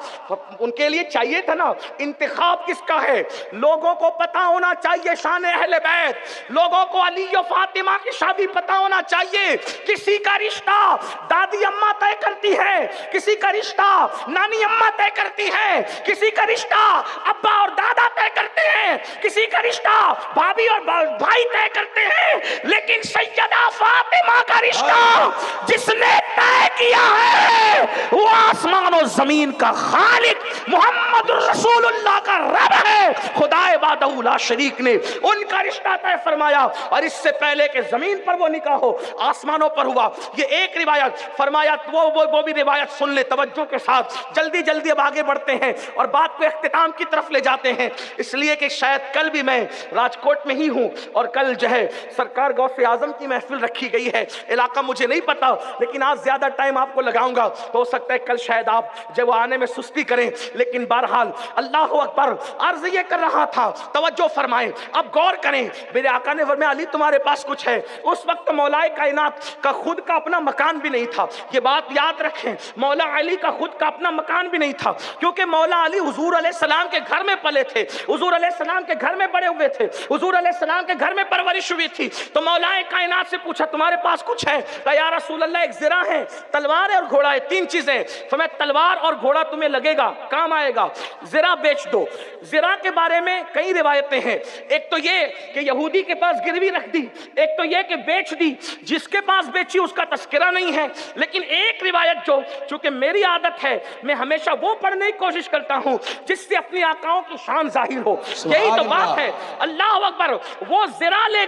ان کے لیے چاہیے تھا نا. انتخاب کس کا ہے؟ لوگوں کو پتا ہونا چاہیے شان اہل بیت، لوگوں کو علی و فاطمہ کی شادی پتا ہونا چاہیے. کسی کا رشتہ دادی اماں طے کرتی ہے، کسی کا رشتہ نانی اماں طے کرتی ہے، کسی کا رشتہ ابا اور دادا طے کرتے ہیں، کسی کا رشتہ بھابھی اور بھائی طے کرتے ہیں، لیکن سیدہ فاطمہ کا رشتہ جس نے طے کیا ہے وہ آسمان و زمین کا خالق محمد رسول اللہ کا رب ہے، خدائے وحدہ لا شریک نے ان کا رشتہ طے فرمایا. اور اس سے پہلے کہ زمین پر وہ نکاح ہو آسمانوں پر ہوا. یہ ایک روایت فرمایا، وہ بھی روایت سن لے توجہ کے ساتھ. جلدی اب آگے بڑھتے ہیں اور بات کو اختتام کی طرف لے جاتے ہیں، اس لیے کہ شاید کل بھی میں راجکوٹ میں ہی ہوں اور کل جو ہے سرکار غوث اعظم کی محفل رکھی گئی ہے. علاقہ مجھے نہیں پتا لیکن آج زیادہ ٹائم آپ کو لگاؤں گا تو ہو سکتا ہے کل شاید آپ جب وہ آنے میں سستی کریں. لیکن بہرحال اللہ اکبر، عرض یہ کر رہا تھا، توجہ فرمائیں، اب غور کریں. میرے آقا نے فرمایا علی تمہارے پاس کچھ ہے. اس وقت مولا کائنات کا خود کا اپنا مکان بھی نہیں تھا. یہ بات یاد رکھیں، مولا علی کا خود کا اپنا مکان بھی نہیں تھا کیونکہ مولا علی حضور علیہ السلام کے گھر میں پلے تھے، حضور علیہ السلام کے گھر میں بڑے ہوئے تھے، حضور علیہ السلام کے گھر میں پرورش ہوئی تھی. تو مولا کائنات سے پوچھا تمہارے پاس کچھ ہے؟ کہا یا رسول اللہ ایک زرہ ہے، تلوار ہے اور گھوڑا ہے، تین چیزیں. فرمایا تلوار اور گھوڑا تمہیں لگے گا، کام آئے گا، زرہ بیچ دو. زرہ کے بارے میں کئی روایتیں ہیں. ایک تو یہ کہ یہودی کے پاس گروی رکھ دی، ایک تو یہ کہ بیچ دی، جس کے پاس بیچی اس کا تذکرہ نہیں ہے. لیکن ایک روایت جو چونکہ میری عادت ہے میں ہمیشہ وہ پڑھنے کی کوشش کرتا ہوں جس سے اپنی آقاؤں کی شان ظاہر ہو. یہی تو بات ہے. اللہ اکبر. وہ زرہ لے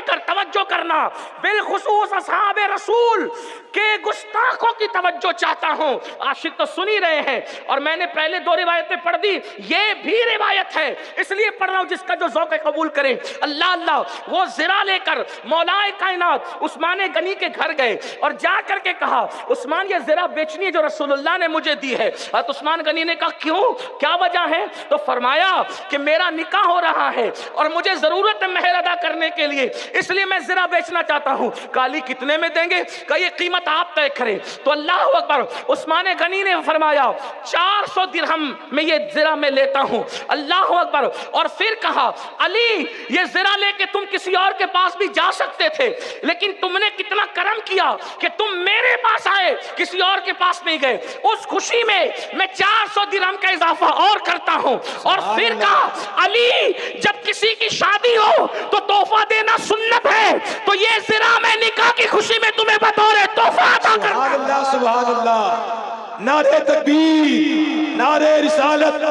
کر توجہ کرنا، بالخصوص اصحاب رسول کے گستاخوں کی توجہ چاہتا ہوں. عاشق تو سنی رہے ہیں اور میں نے پہلے دو روایتیں پڑھ دی، یہ بھی روایت ہے اس لیے پڑھ رہا ہوں جس کا جو ذوق قبول کرے. اللہ اللہ. وہ زرہ لے کر مولا کائنات عثمان غنی کے گھر گئے اور جا کر کے کہا عثمان یہ زرہ بیچنی ہے جو رسول اللہ نے مجھے دی ہے. حضرت عثمان غنی نے کہا کیوں، کیا وجہ ہے؟ تو فرمایا کہ میرا نکاح ہو رہا ہے اور مجھے ضرورت ہے مہر ادا کرنے کے لیے، اس لیے میں زرہ بیچنا چاہتا ہوں. کالی کتنے میں دیں گے؟ کہ یہ قیمت آپ طے کریں. تو اللہ اکبر. عثمان غنی نے فرمایا 400 درہم میں یہ زرہ میں لیتا ہوں. اللہ اکبر. اور پھر کہا علی یہ زرہ لے کے تم کسی اور کے پاس بھی جا سکتے تھے لیکن تم نے کتنا کرم کیا کہ تم میرے پاس آئے، کسی اور کے پاس نہیں گئے. اس خوشی میں 400 درہم کا اضافہ اور کرتا ہوں. اور پھر کہا علی جب کسی کی شادی ہو تو تحفہ دینا سنت ہے، تو یہ زرہ میں نکاح کی خوشی میں تمہیں بطور تحفہ عطا کرتا ہوں. سبحان اللہ، سبحان اللہ. نعرہ تکبیر، نعرہ رسالت،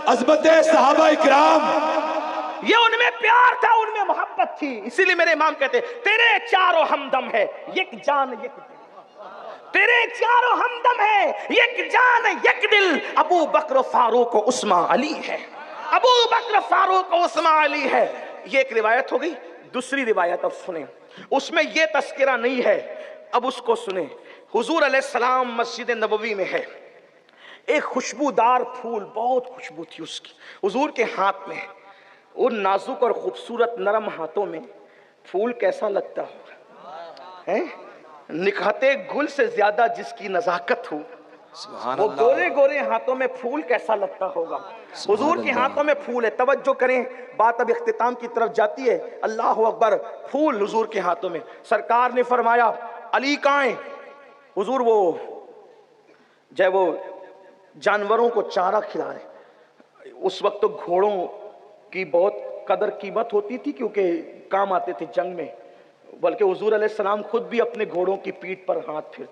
عظمت صحابہ اکرام. یہ ان میں پیار تھا، ان میں محبت تھی. اسی لیے میرے امام کہتے تیرے چاروں ہمدم ہے یک جان یک دل، تیرے چاروں ہمدم ہے یک جان یک دل. ابو بکر فاروق و عثمان علی ہے، ابو بکر فاروق و عثمان علی ہے. یہ ایک روایت ہو گئی. دوسری روایت اب سنیں، اس میں یہ تذکرہ نہیں ہے، اب اس کو سنیں. حضور علیہ السلام مسجد نبوی میں ہے، ایک خوشبودار پھول، بہت خوشبو تھی اس کی، حضور کے ہاتھ میں. ان نازک اور خوبصورت نرم ہاتھوں میں پھول کیسا لگتا ہوگا؟ نکھاتے گل سے زیادہ جس کی نزاکت ہو، وہ گورے گورے ہاتھوں میں پھول کیسا لگتا ہوگا. حضور کے ہاتھوں میں پھول ہے. توجہ کریں، بات اب اختتام کی طرف جاتی ہے. اللہ اکبر. پھول حضور کے ہاتھوں میں. سرکار نے فرمایا علی کہاں ہیں؟ حضور وہ جب وہ جانوروں کو چارہ کھلا رہے، اس وقت تو گھوڑوں کی بہت قدر قیمت ہوتی تھی کیونکہ کام آتے تھے جنگ میں، بلکہ حضور علیہ السلام خود بھی اپنے گھوڑوں کی پیٹھ پر ہاتھ پھر.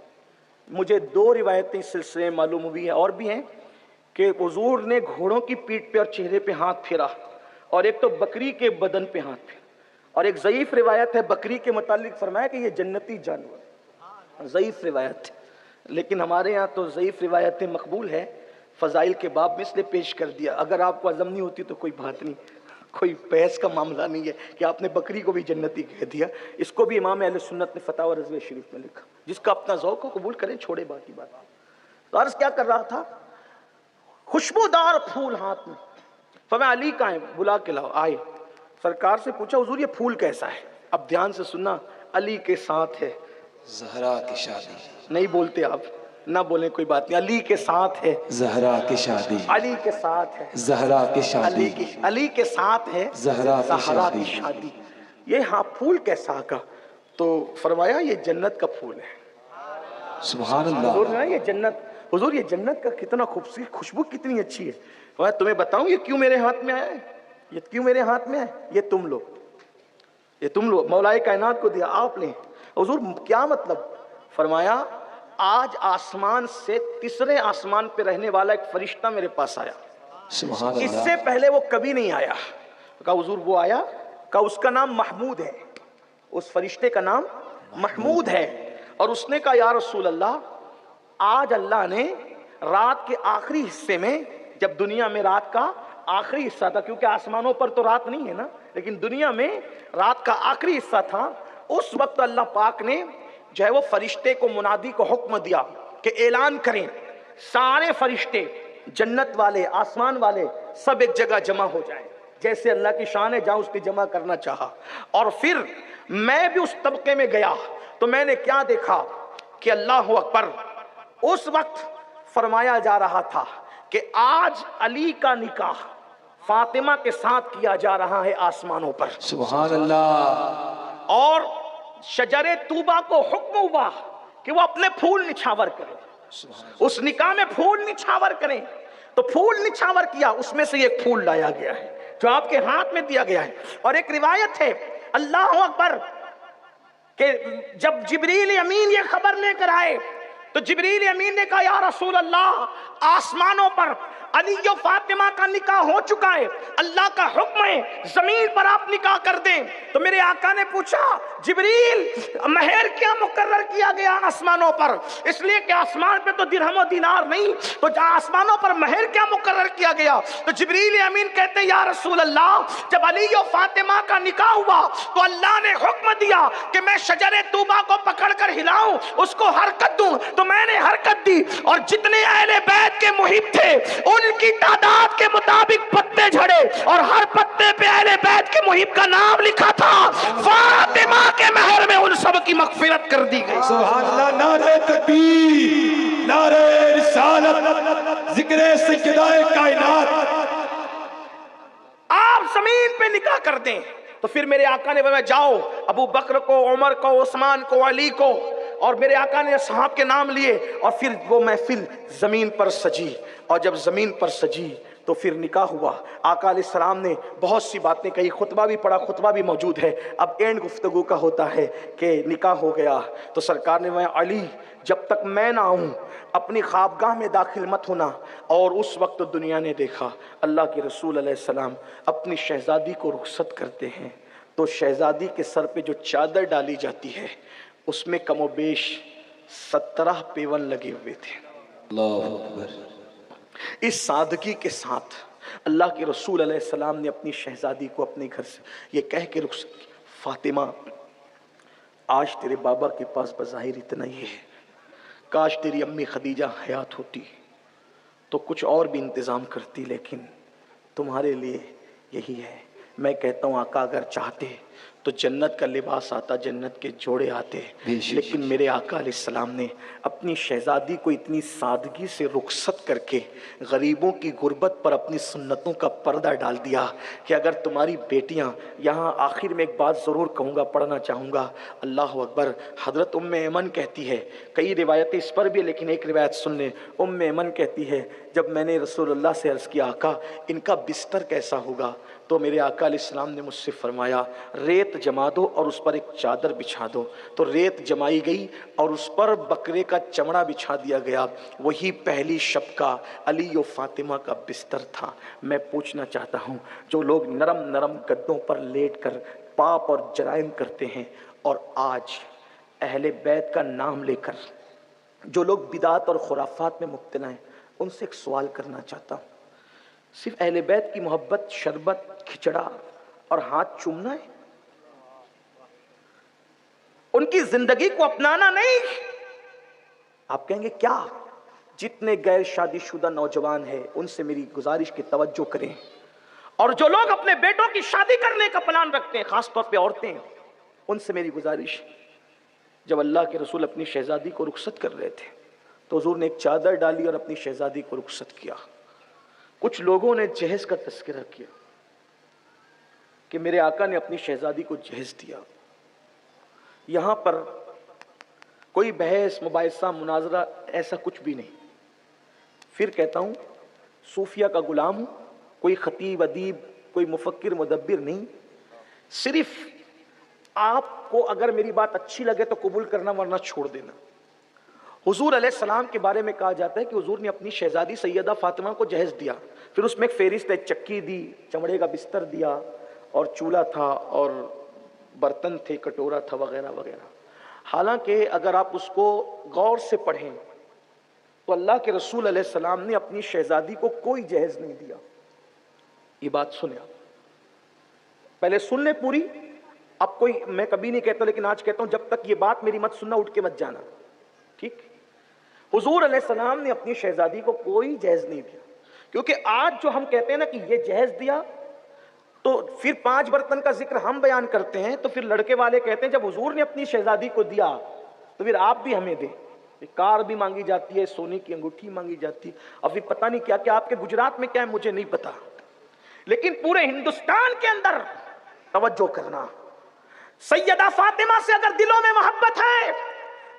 مجھے 2 روایتیں اس سلسلے میں معلوم ہوئی ہیں اور بھی ہیں کہ حضور نے گھوڑوں کی پیٹھ پہ اور چہرے پہ ہاتھ پھیرا، اور ایک تو بکری کے بدن پہ ہاتھ پھیرا، اور ایک ضعیف روایت ہے بکری کے متعلق فرمایا کہ یہ جنتی جانور، ضعیف روایت ہے. لیکن ہمارے ہاں تو ضعیف روایتیں مقبول ہے، فضائل کے باب میں اس لیے پیش کر دیا. اگر آپ کو عزم نہیں ہوتی تو کوئی بات نہیں، کوئی بحث کا معاملہ نہیں ہے کہ آپ نے بکری کو بھی جنتی کہہ دیا. اس کو بھی امام اہل سنت نے فتاوی رضویہ شریف میں لکھا. جس کا اپنا ذوق ہو قبول کریں، چھوڑے باقی بات. تو عرض کیا کر رہا تھا، خوشبودار پھول ہاتھ میں. فرمایا علی کہاں ہے، بلا کے لاؤ. آئے، سرکار سے پوچھا حضور یہ پھول کیسا ہے؟ اب دھیان سے سننا، علی کے ساتھ ہے. زہرا کی شادی. نہیں بولتے آپ، نہ بولیں کوئی بات نہیں. علی کے ساتھ ہے، زہرا کی شادی. علی کے ساتھ ہے، زہرا کی شادی. علی کے ساتھ ہے زہرا کی شادی. یہ ہاں پھول کیسا کا؟ تو فرمایا یہ جنت کا پھول ہے. سبحان حضور اللہ. نے یہ جنت، حضور یہ جنت کا کتنا خوبصورت، خوشبو کتنی اچھی ہے. فرمایا تمہیں بتاؤں یہ کیوں میرے ہاتھ میں آیا ہے؟ یہ کیوں میرے ہاتھ میں ہے؟ یہ تم لوگ مولا کائنات کو دیا، آپ نے. حضور کیا مطلب؟ فرمایا آج آسمان سے 3 آسمان پہ رہنے والا ایک فرشتہ میرے پاس آیا، سبحان اس اللہ. سے پہلے وہ کبھی نہیں آیا. کہا حضور وہ آیا، کہا اس کا نام محمود ہے، اس فرشتے کا نام محمود ہے. اور اس نے کہا یا رسول اللہ، آج اللہ نے رات کے آخری حصے میں، جب دنیا میں رات کا آخری حصہ تھا، کیونکہ آسمانوں پر تو رات نہیں ہے نا، لیکن دنیا میں رات کا آخری حصہ تھا، اس وقت اللہ پاک نے جو ہے وہ فرشتے کو، منادی کو حکم دیا کہ اعلان کریں سارے فرشتے، جنت والے، آسمان والے، سب ایک جگہ جمع ہو جائیں. جیسے اللہ کی شان ہے، جہاں اس نے جمع کرنا چاہا. اور پھر میں بھی اس طبقے میں گیا تو میں نے کیا دیکھا کہ اللہ اکبر، اس وقت فرمایا جا رہا تھا کہ آج علی کا نکاح فاطمہ کے ساتھ کیا جا رہا ہے آسمانوں پر. سبحان اللہ. اور شجر طوبہ کو حکم ہوا کہ وہ اپنے پھول نچھاور کریں، اس نکاح میں پھول نچھاور کریں. تو پھول نچھاور کیا، اس میں سے ایک پھول لایا گیا ہے جو آپ کے ہاتھ میں دیا گیا ہے. اور ایک روایت ہے، اللہ اکبر، کہ جب جبریل امین یہ خبر لے کر آئے تو جبریل امین نے کہا یا رسول اللہ، آسمانوں پر علی و فاطمہ کا نکاح ہو چکا ہے، اللہ کا حکم ہے زمین پر آپ نکاح کر دیں. تو میرے آقا نے پوچھا جبریل مہر کیا مقرر کیا گیا آسمانوں پر؟ اس لیے کہ آسمان پہ تو درہم و دینار نہیں، تو آسمانوں پر مہر کیا مقرر کیا گیا؟ تو جبریل امین کہتے ہیں یا رسول اللہ، جب علی و فاطمہ کا نکاح ہوا تو اللہ نے حکم دیا کہ میں شجر طوبہ کو پکڑ کر ہلاؤں، اس کو حرکت دوں. تو میں نے حرکت دی، اور جتنے اہل بیت کے محب تھے ان کی تعداد کے مطابق پتے جھڑے، اور ہر پتے پہ اہل بیت کے محب کا نام لکھا تھا. فاطمہ کے مہر میں ان سب کی مغفرت کر دی گئی. سبحان اللہ. نعرہ تکبیر، نعرہ رسالت، ذکر سیدائے کائنات. آپ زمین پہ نکاح کر دیں. تو پھر میرے آقا نے فرمایا جاؤ ابو بکر کو، عمر کو، عثمان کو، علی کو، اور میرے آقا نے صحاب کے نام لیے. اور پھر وہ محفل زمین پر سجی، اور جب زمین پر سجی تو پھر نکاح ہوا. آقا علیہ السلام نے بہت سی باتیں کہی، خطبہ بھی پڑھا، خطبہ بھی موجود ہے. اب اینڈ گفتگو کا ہوتا ہے کہ نکاح ہو گیا تو سرکار نے فرمایا علی جب تک میں نہ آؤں اپنی خوابگاہ میں داخل مت ہونا. اور اس وقت دنیا نے دیکھا اللہ کے رسول علیہ السلام اپنی شہزادی کو رخصت کرتے ہیں تو شہزادی کے سر پہ جو چادر ڈالی جاتی ہے اس میں کم و بیش 17 پیون لگے ہوئے تھے. اللہ اکبر. اس سادگی کے ساتھ اللہ کے رسول علیہ السلام نے اپنی شہزادی کو اپنے گھر سے یہ کہہ کے رخصت کی فاطمہ آج تیرے بابا کے پاس بظاہر اتنا ہی ہے، کاش تیری امی خدیجہ حیات ہوتی تو کچھ اور بھی انتظام کرتی، لیکن تمہارے لیے یہی ہے. میں کہتا ہوں آقا اگر چاہتے تو جنت کا لباس آتا، جنت کے جوڑے آتے، لیکن میرے آقا علیہ السلام نے اپنی شہزادی کو اتنی سادگی سے رخصت کر کے غریبوں کی غربت پر اپنی سنتوں کا پردہ ڈال دیا کہ اگر تمہاری بیٹیاں یہاں آخر میں ایک بات ضرور کہوں گا، پڑھنا چاہوں گا. اللہ اکبر. حضرت ام ایمن کہتی ہے، کئی روایتیں اس پر بھی، لیکن ایک روایت سن لیں. ام ایمن کہتی ہے جب میں نے رسول اللہ سے عرض کیا آقا ان کا بستر کیسا ہوگا تو میرے آقا علیہ السلام نے مجھ سے فرمایا ریت جما دو اور اس پر ایک چادر بچھا دو. تو ریت جمائی گئی اور اس پر بکرے کا چمڑا بچھا دیا گیا. وہی پہلی شب کا علی و فاطمہ کا بستر تھا. میں پوچھنا چاہتا ہوں جو لوگ نرم نرم گدوں پر لیٹ کر پاپ اور جرائم کرتے ہیں اور آج اہل بیت کا نام لے کر جو لوگ بدعات اور خرافات میں مبتلا ہیں، ان سے ایک سوال کرنا چاہتا ہوں. صرف اہل بیت کی محبت شربت کھچڑا اور ہاتھ چومنا ہے؟ ان کی زندگی کو اپنانا نہیں؟ آپ کہیں گے کیا؟ جتنے غیر شادی شدہ نوجوان ہیں ان سے میری گزارش کی توجہ کریں، اور جو لوگ اپنے بیٹوں کی شادی کرنے کا پلان رکھتے ہیں، خاص طور پہ عورتیں، ان سے میری گزارش. جب اللہ کے رسول اپنی شہزادی کو رخصت کر رہے تھے تو حضور نے ایک چادر ڈالی اور اپنی شہزادی کو رخصت کیا. کچھ لوگوں نے جہیز کا تذکرہ کیا کہ میرے آقا نے اپنی شہزادی کو جہیز دیا. یہاں پر کوئی بحث مباحثہ مناظرہ ایسا کچھ بھی نہیں. پھر کہتا ہوں صوفیہ کا غلام ہوں، کوئی خطیب ادیب کوئی مفکر مدبر نہیں. صرف آپ کو اگر میری بات اچھی لگے تو قبول کرنا ورنہ چھوڑ دینا. حضور علیہ السلام کے بارے میں کہا جاتا ہے کہ حضور نے اپنی شہزادی سیدہ فاطمہ کو جہیز دیا، پھر اس میں ایک فہرست ہے، چکی دی، چمڑے کا بستر دیا اور چولہا تھا اور برتن تھے، کٹورا تھا وغیرہ وغیرہ. حالانکہ اگر آپ اس کو غور سے پڑھیں تو اللہ کے رسول علیہ السلام نے اپنی شہزادی کو کوئی جہیز نہیں دیا. یہ بات سنیں آپ، پہلے سن لیں پوری. اب کوئی، میں کبھی نہیں کہتا لیکن آج کہتا ہوں، جب تک یہ بات میری مت سننا، اٹھ کے مت جانا، ٹھیک؟ حضور علیہ السلام نے اپنی شہزادی کو کوئی جہیز نہیں دیا. کیونکہ آج جو ہم کہتے ہیں نا کہ یہ جہیز دیا، تو پھر 5 برتن کا ذکر ہم بیان کرتے ہیں، تو پھر لڑکے والے کہتے ہیں جب حضور نے اپنی شہزادی کو دیا تو پھر آپ بھی ہمیں دیں. کار بھی مانگی جاتی ہے، سونے کی انگوٹھی مانگی جاتی ہے، اور پھر پتہ نہیں کیا کیا. آپ کے گجرات میں کیا ہے مجھے نہیں پتا، لیکن پورے ہندوستان کے اندر توجہ کرنا، سیدہ فاطمہ سے اگر دلوں میں محبت ہے،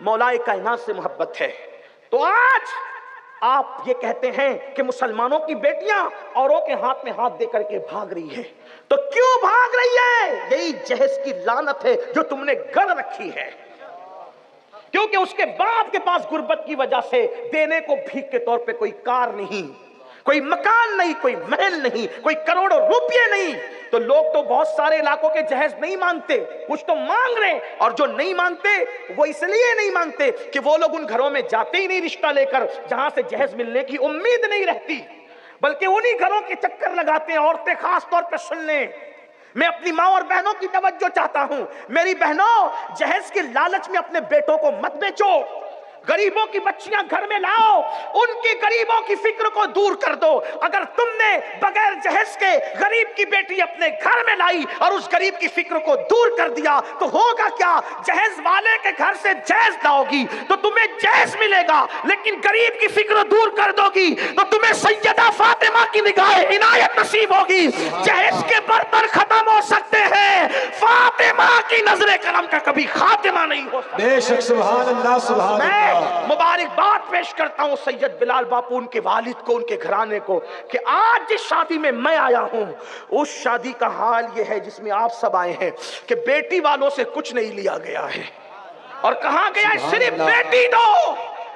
مولائے کائنات سے محبت ہے، تو آج آپ یہ کہتے ہیں کہ مسلمانوں کی بیٹیاں اوروں کے ہاتھ میں ہاتھ دے کر کے بھاگ رہی ہے. تو کیوں بھاگ رہی ہے؟ یہی جہیز کی لعنت ہے جو تم نے گڑ رکھی ہے. کیونکہ اس کے باپ کے پاس غربت کی وجہ سے دینے کو بھیک کے طور پہ کوئی کار نہیں، کوئی مکان نہیں، کوئی محل نہیں، کوئی کروڑوں روپے نہیں. تو لوگ تو بہت سارے علاقوں کے جہیز نہیں مانگتے، کچھ تو مانگ رہے، اور جو نہیں مانگتے وہ اس لیے نہیں مانگتے کہ وہ لوگ ان گھروں میں جاتے ہی نہیں رشتہ لے کر جہاں سے جہیز ملنے کی امید نہیں رہتی، بلکہ انہی گھروں کے چکر لگاتے ہیں. عورتیں خاص طور پہ سن لیں، میں اپنی ماں اور بہنوں کی توجہ چاہتا ہوں. میری بہنوں، جہیز کے لالچ میں اپنے بیٹوں کو مت بیچو. غریبوں کی بچیاں گھر میں لاؤ، ان کی غریبوں کی فکر کو دور کر دو. اگر تم نے بغیر جہیز کے غریب کی بیٹی اپنے گھر میں لائی اور اس غریب کی فکر کو دور کر دیا تو ہوگا کیا؟ جہیز والے کے گھر سے جہیز لاؤ گی تو تمہیں جہیز ملے گا، لیکن غریب کی فکر دور کر دو گی تو تمہیں سیدہ فاطمہ کی نگاہ عنایت نصیب ہوگی. جہیز کے برتن ختم ہو سکتے ہیں، فاطمہ کی نظر کرم کا کبھی خاتمہ نہیں ہو سکتا. بے شک سبحان اللہ سبحان اللہ. مبارکباد پیش کرتا ہوں سید بلال باپو، ان کے والد کو، ان کے گھرانے کو، کہ آج جس شادی میں میں آیا ہوں اس شادی کا حال یہ ہے جس میں آپ سب آئے ہیں کہ بیٹی والوں سے کچھ نہیں لیا گیا ہے، اور کہا گیا ہے صرف بیٹی دو،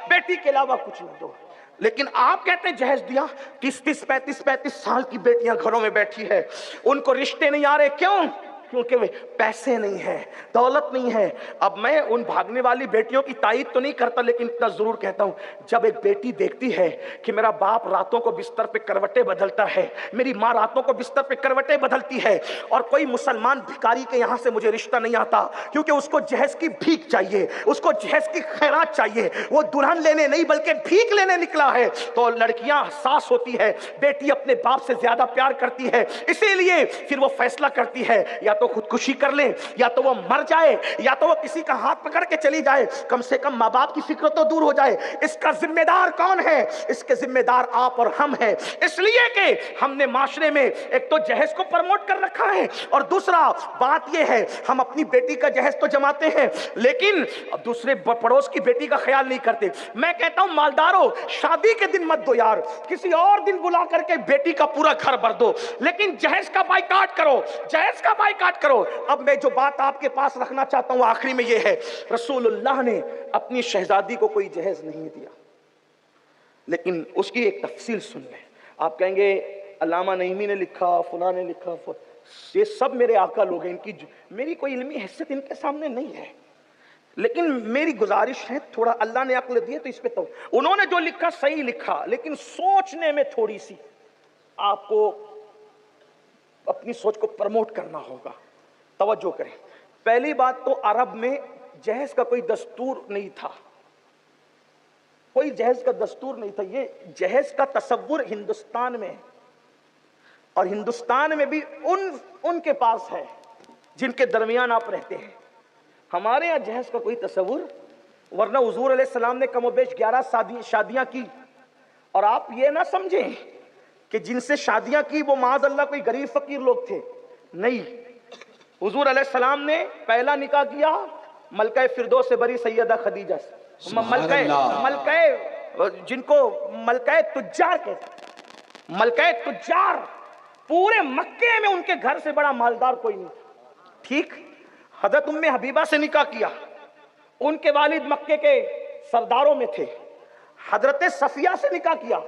بیٹی کے علاوہ کچھ نہ دو. لیکن آپ کہتے ہیں جہیز دیا. 30-35 سال کی بیٹیاں گھروں میں بیٹھی ہے، ان کو رشتے نہیں آ رہے. کیوں؟ کیونکہ پیسے نہیں ہیں، دولت نہیں ہے. اب میں ان بھاگنے والی بیٹیوں کی تائید تو نہیں کرتا، لیکن اتنا ضرور کہتا ہوں، جب ایک بیٹی دیکھتی ہے کہ میرا باپ راتوں کو بستر پہ کروٹیں بدلتا ہے، میری ماں راتوں کو بستر پہ کروٹیں بدلتی ہے، اور کوئی مسلمان بھکاری کے یہاں سے مجھے رشتہ نہیں آتا کیونکہ اس کو جہیز کی بھیک چاہیے، اس کو جہیز کی خیرات چاہیے، وہ دلہن لینے نہیں بلکہ بھیک لینے نکلا ہے، تو لڑکیاں حساس ہوتی ہے، بیٹی اپنے باپ سے زیادہ پیار کرتی ہے، اسی لیے پھر وہ فیصلہ کرتی ہے یا تو خودکشی کر لے، یا تو وہ مر جائے، یا تو وہ کسی کا ہاتھ پکڑ کے چلی جائے، کم سے کم ماں باپ کی فکر تو دور ہو جائے۔ اس کا ذمہ دار کون ہے؟ اس کے ذمہ دار آپ اور ہم ہیں، اس لیے کہ ہم نے معاشرے میں ایک تو جہیز کو پروموٹ کر رکھا ہے، اور دوسرا بات یہ ہے ہم اپنی بیٹی کا جہیز تو جماتے ہیں لیکن دوسرے پڑوس کی بیٹی کا خیال نہیں کرتے۔ میں کہتا ہوں مالداروں، شادی کے دن مت دو یار، کسی اور دن بلا کر کے بیٹی کا پورا گھر بھر دو، لیکن جہیز کا بائیکاٹ کرو، جہیز کا بائیکاٹ کرو۔ اب میں جو بات آپ کے پاس رکھنا چاہتا ہوں آخری میں یہ ہے، رسول اللہ نے اپنی شہزادی کو کوئی جہیز نہیں دیا، لیکن اس کی ایک تفصیل سن لیں۔ آپ کہیں گے علامہ نعیمی نے لکھا، فلاں نے لکھا، یہ سب میرے آقا لوگ ہیں، ان کی میری کوئی علمی حیثیت ان کے سامنے نہیں ہے، لیکن میری گزارش ہے تھوڑا اللہ نے عقل دی ہے تو اس پہ تو انہوں نے جو لکھا صحیح لکھا، لیکن سوچنے میں تھوڑی سی آپ کو اپنی سوچ کو پروموٹ کرنا ہوگا۔ توجہ کریں، پہلی بات تو عرب میں جہیز کا کوئی دستور نہیں تھا، کوئی جہیز کا دستور نہیں تھا۔ یہ جہیز کا تصور ہندوستان میں ہے، اور ہندوستان میں بھی ان کے پاس ہے جن کے درمیان آپ رہتے ہیں۔ ہمارے یہاں جہیز کا کوئی تصور، ورنہ حضور علیہ السلام نے کم و بیش 11 شادیاں کی، اور آپ یہ نہ سمجھیں کہ جن سے شادیاں کی وہ معاذ اللہ کوئی غریب فقیر لوگ تھے، نہیں۔ حضور علیہ السلام نے پہلا نکاح کیا ملکہ فردوس سے بری سیدہ خدیجہ سے، ملکہ جن کو ملکہ تجار کہتے، ملکہ تجار، پورے مکے میں ان کے گھر سے بڑا مالدار کوئی نہیں تھا، ٹھیک۔ حضرت ام حبیبہ سے نکاح کیا، ان کے والد مکے کے سرداروں میں تھے۔ حضرت صفیہ سے نکاح کیا،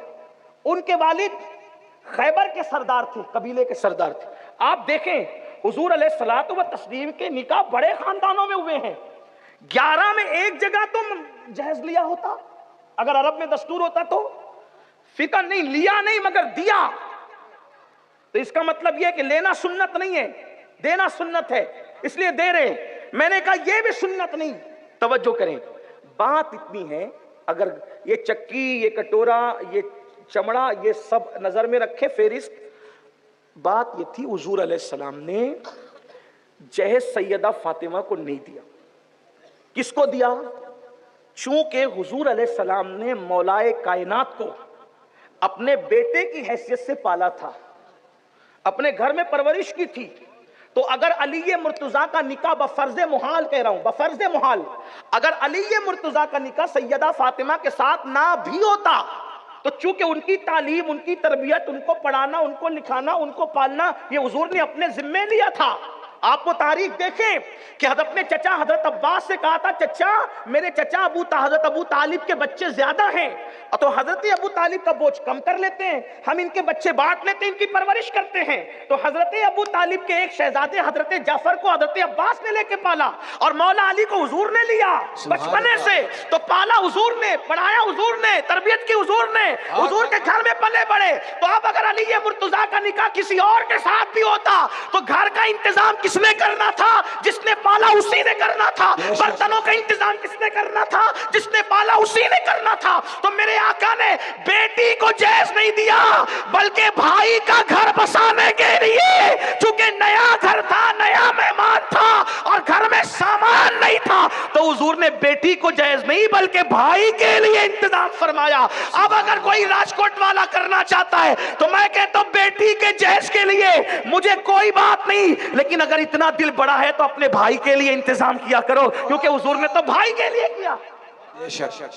ان کے والد خیبر کے سردار تھے، قبیلے کے سردار تھے۔ آپ دیکھیں حضور علیہ الصلوۃ والتسلیم کے نکاح بڑے خاندانوں میں ہوئے ہیں۔ 11 میں ایک جگہ تو جہیز لیا ہوتا، اگر عرب میں دستور ہوتا تو، فکر نہیں، لیا نہیں مگر دیا، تو اس کا مطلب یہ کہ لینا سنت نہیں ہے، دینا سنت ہے، اس لیے دے رہے ہیں۔ میں نے کہا یہ بھی سنت نہیں۔ توجہ کریں، بات اتنی ہے، اگر یہ چکی، یہ کٹورا، یہ چمڑا، یہ سب نظر میں رکھے فہرست، بات یہ تھی حضور علیہ السلام نے جہیز سیدہ فاطمہ کو نہیں دیا۔ کس کو دیا؟ چونکہ حضور علیہ السلام نے مولائے کائنات کو اپنے بیٹے کی حیثیت سے پالا تھا، اپنے گھر میں پرورش کی تھی، تو اگر علی مرتضیٰ کا نکاح بفرض محال کہہ رہا ہوں، بفرض محال، اگر علی مرتضیٰ کا نکاح سیدہ فاطمہ کے ساتھ نہ بھی ہوتا تو چونکہ ان کی تعلیم، ان کی تربیت، ان کو پڑھانا، ان کو لکھانا، ان کو پالنا یہ حضور نے اپنے ذمے لیا تھا۔ آپ وہ تاریخ دیکھیں کہ حضرت نے چچا حضرت عباس سے کہا تھا، چچا میرے چچا حضرت ابو طالب کے بچے زیادہ ہیں، تو حضرت ابو طالب کا بوجھ کم کر لیتے ہیں، ہم ان کے بچے بانٹ لیتے ہیں، ان کی پرورش کرتے ہیں۔ تو حضرت ابو طالب کے ایک شہزادے حضرت جعفر کو حضرت عباس نے لے کے پالا، اور مولا علی کو حضور نے لیا بچپنے سے، تو پالا حضور نے، پڑھایا حضور نے، تربیت کی حضور نے، حضور کے گھر میں پلے بڑے۔ تو اب اگر علی مرتضیٰ کا نکاح کسی اور کے ساتھ بھی ہوتا تو گھر کا انتظام کس نے کرنا تھا؟ جس نے پالا اسی نے کرنا تھا۔ برتنوں کا انتظام کس نے کرنا تھا؟ جس نے پالا اسی نے کرنا تھا۔ تو میرے آقا نے بیٹی کو جہیز نہیں دیا بلکہ بھائی کا گھر بسانے کے لیے، چونکہ نیا گھر تھا، نیا مہمان تھا اور گھر میں سامان نہیں تھا، تو حضور نے بیٹی کو جہیز نہیں بلکہ بھائی کے لیے انتظام فرمایا۔ اب اگر کوئی راجکوٹ والا کرنا چاہتا ہے تو میں کہتا ہوں بیٹی کے جہیز کے لیے مجھے کوئی بات نہیں، لیکن اگر اتنا دل بڑا ہے تو اپنے بھائی کے لیے انتظام کیا کرو، کیونکہ حضور نے تو بھائی کے لیے کیا،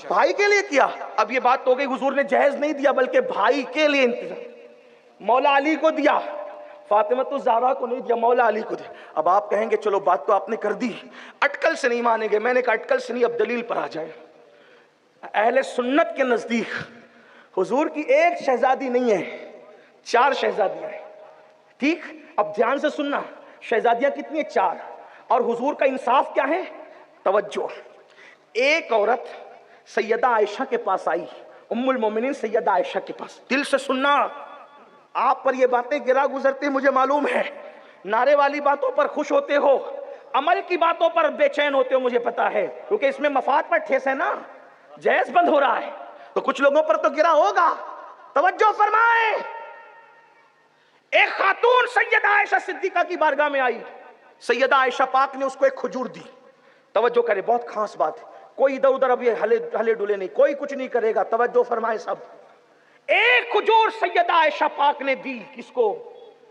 بھائی کے لیے کیا۔ اب یہ بات ہو گئی حضور نے جہیز نہیں دیا بلکہ بھائی کے لیے انتظام، مولا علی کو دیا، فاطمہ الزہرا کو نہیں دیا، مولا علی کو دیا۔ اب آپ کہیں گے چلو بات تو آپ نے کر دی، اٹکل سے نہیں مانیں گے۔ میں نے کہا اٹکل سے نہیں، اب دلیل پر آ جائے۔ اہل سنت کے نزدیک حضور کی ایک شہزادی نہیں ہے، 4 شہزادیاں ہیں، ٹھیک؟ اب دھیان سے سننا، شہزادیاں کتنی ہیں؟ 4۔ اور حضور کا انصاف کیا ہے؟ توجہ، ایک عورت سیدہ عائشہ کے پاس آئی، ام المومنین سیدہ عائشہ کے پاس۔ دل سے سننا، آپ پر یہ باتیں گرا گزرتی مجھے معلوم ہے، نعرے والی باتوں پر خوش ہوتے ہو، عمل کی باتوں پر بے چین ہوتے ہو، مجھے پتا ہے، کیونکہ اس میں مفاد پر ٹھیس ہے نا، جہیز بند ہو رہا ہے تو کچھ لوگوں پر تو گرا ہوگا۔ توجہ فرمائیں، ایک خاتون سیدہ عائشہ صدیقہ کی بارگاہ میں آئی، سیدہ عائشہ پاک نے اس کو ایک کھجور دی. توجہ کرے، بہت خاص بات ہے. کوئی ادھر ادھر اب یہ ہلے ڈلے نہیں، کوئی کچھ نہیں کرے گا. توجہ فرمائے سب. ایک کھجور سیدہ عائشہ پاک نے دی. کس کو؟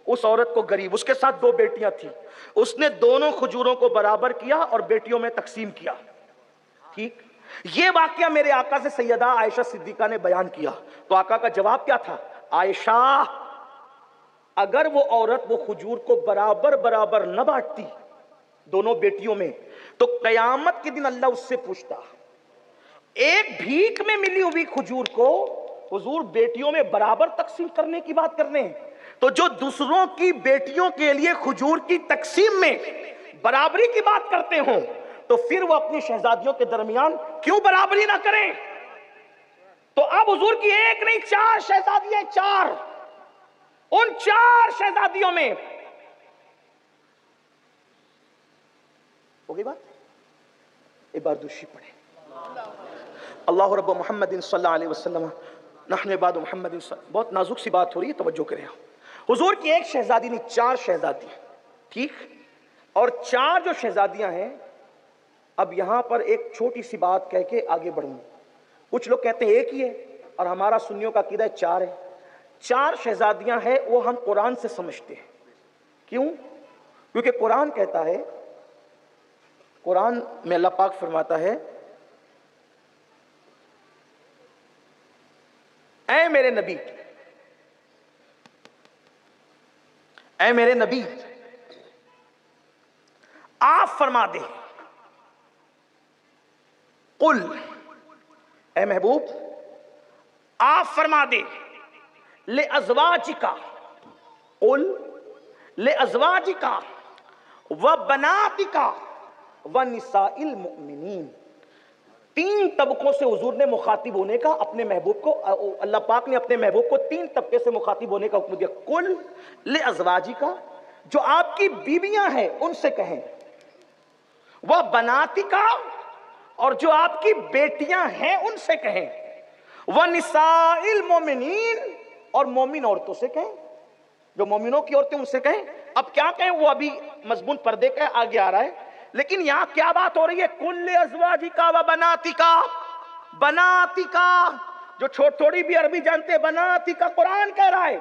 اس عورت کو، غریب. اس کے ساتھ 2 بیٹیاں تھیں. اس نے دونوں کھجوروں کو برابر کیا اور بیٹیوں میں تقسیم کیا. ٹھیک. یہ واقعہ میرے آقا سے سیدہ عائشہ صدیقہ نے بیان کیا. تو آقا کا جواب کیا تھا؟ عائشہ، اگر وہ عورت وہ کھجور کو برابر نہ بانٹتی دونوں بیٹیوں میں، تو قیامت کے دن اللہ اس سے پوچھتا، ایک بھیک میں ملی ہوئی کھجور کو حضور بیٹیوں میں برابر تقسیم کرنے کی بات کرنے ہیں، تو جو دوسروں کی بیٹیوں کے لیے کھجور کی تقسیم میں برابری کی بات کرتے ہوں، تو پھر وہ اپنی شہزادیوں کے درمیان کیوں برابری نہ کریں؟ تو اب حضور کی ایک نہیں 4 شہزادیاں، 4. ان 4 شہزادیوں میں ہو گئی بات. ایک بار دوسری پڑھیں. اللہ رب محمد صلی اللہ علیہ وسلم نحن عباد محمد. بہت نازک سی بات ہو رہی ہے، توجہ کریں. حضور کی ایک شہزادی نہیں 4 شہزادیاں. ٹھیک. اور 4 جو شہزادیاں ہیں، اب یہاں پر ایک چھوٹی سی بات کہہ کے آگے بڑھوں. کچھ لوگ کہتے ہیں ایک ہی ہے، اور ہمارا سنیوں کا عقیدہ 4 ہے. 4 شہزادیاں ہیں، وہ ہم قرآن سے سمجھتے ہیں. کیوں؟ کیونکہ قرآن کہتا ہے، قرآن میں اللہ پاک فرماتا ہے، اے میرے نبی، اے میرے نبی، آپ فرما دے، قل، اے محبوب آپ فرما دے، لِأَزْوَاجِكَ، قل لِأَزْوَاجِكَ وَبَنَاتِكَ وَنِسَاءِ الْمُؤْمِنِينَ. 3 طبقوں سے حضور نے مخاطب ہونے کا اپنے محبوب کو، اللہ پاک نے اپنے محبوب کو 3 طبقے سے مخاطب ہونے کا حکم دیا. قل لِأَزْوَاجِكَ، جو آپ کی بیویاں ہیں ان سے کہیں، وَبَنَاتِكَ، اور جو آپ کی بیٹیاں ہیں ان سے کہیں، وَنِسَاءِ الْمُؤْمِنِينَ، اور مومن عورتوں سے کہیں، جو مومنوں کی عورتیں ان سے کہیں. اب کیا کہیں وہ ابھی مضمون پردے کا آگے آ رہا ہے، لیکن یہاں کیا بات ہو رہی ہے؟ کل ازواجکا و بناتکا. بناتکا جو تھوڑی بھی عربی جانتے ہیں، بناتکا قرآن کہہ رہا ہے.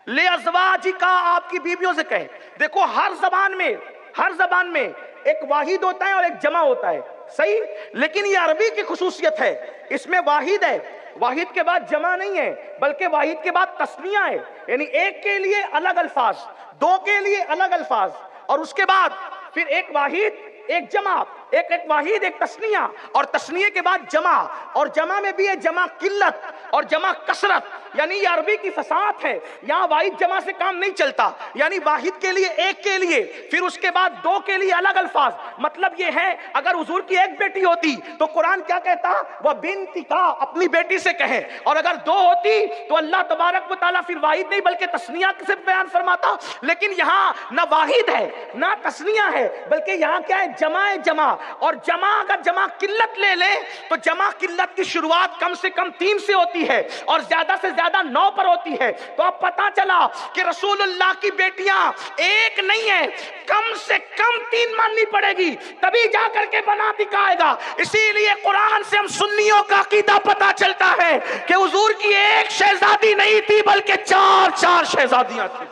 لے ازواجکا، آپ کی بیویوں سے کہیں. دیکھو ہر زبان میں ایک واحد ہوتا ہے اور ایک جمع ہوتا ہے، صحیح. لیکن یہ عربی کی خصوصیت ہے، اس میں واحد ہے، واحد کے بعد جمع نہیں ہے، بلکہ واحد کے بعد تثنیہ ہے. یعنی ایک کے لیے الگ الفاظ، 2 کے لیے الگ الفاظ، اور اس کے بعد پھر ایک واحد، ایک جمع، ایک واحد، ایک تثنیہ، اور تثنیہ کے بعد جمع، اور جمع میں بھی ہے جمع قلت اور جمع کثرت. یعنی یہ عربی کی فصاحت ہے. یہاں واحد جمع سے کام نہیں چلتا، یعنی واحد کے لیے، ایک کے لیے، پھر اس کے بعد 2 کے لیے الگ الفاظ. مطلب یہ ہے اگر حضور کی ایک بیٹی ہوتی تو قرآن کیا کہتا؟ وہ بنتکا، اپنی بیٹی سے کہیں. اور اگر 2 ہوتی تو اللہ تبارک و تعالیٰ پھر واحد نہیں بلکہ تثنیہ سے بیان فرماتا. لیکن یہاں نہ واحد ہے نہ تثنیہ ہے، بلکہ یہاں کیا ہے؟ جمع ہے. جمع، اور جمع اگر جمع قلت لے لیں تو جمع قلت کی شروعات کم سے کم 3 سے ہوتی ہے اور زیادہ سے زیادہ 9 پر ہوتی ہے. تو اب پتا چلا کہ رسول اللہ کی بیٹیاں ایک نہیں ہیں، کم سے کم 3 ماننی پڑے گی، تبھی جا کر کے بناتکا آئے گا. اسی لیے قرآن سے ہم سنیوں کا عقیدہ پتا چلتا ہے کہ حضور کی ایک شہزادی نہیں تھی بلکہ 4 شہزادیاں تھیں.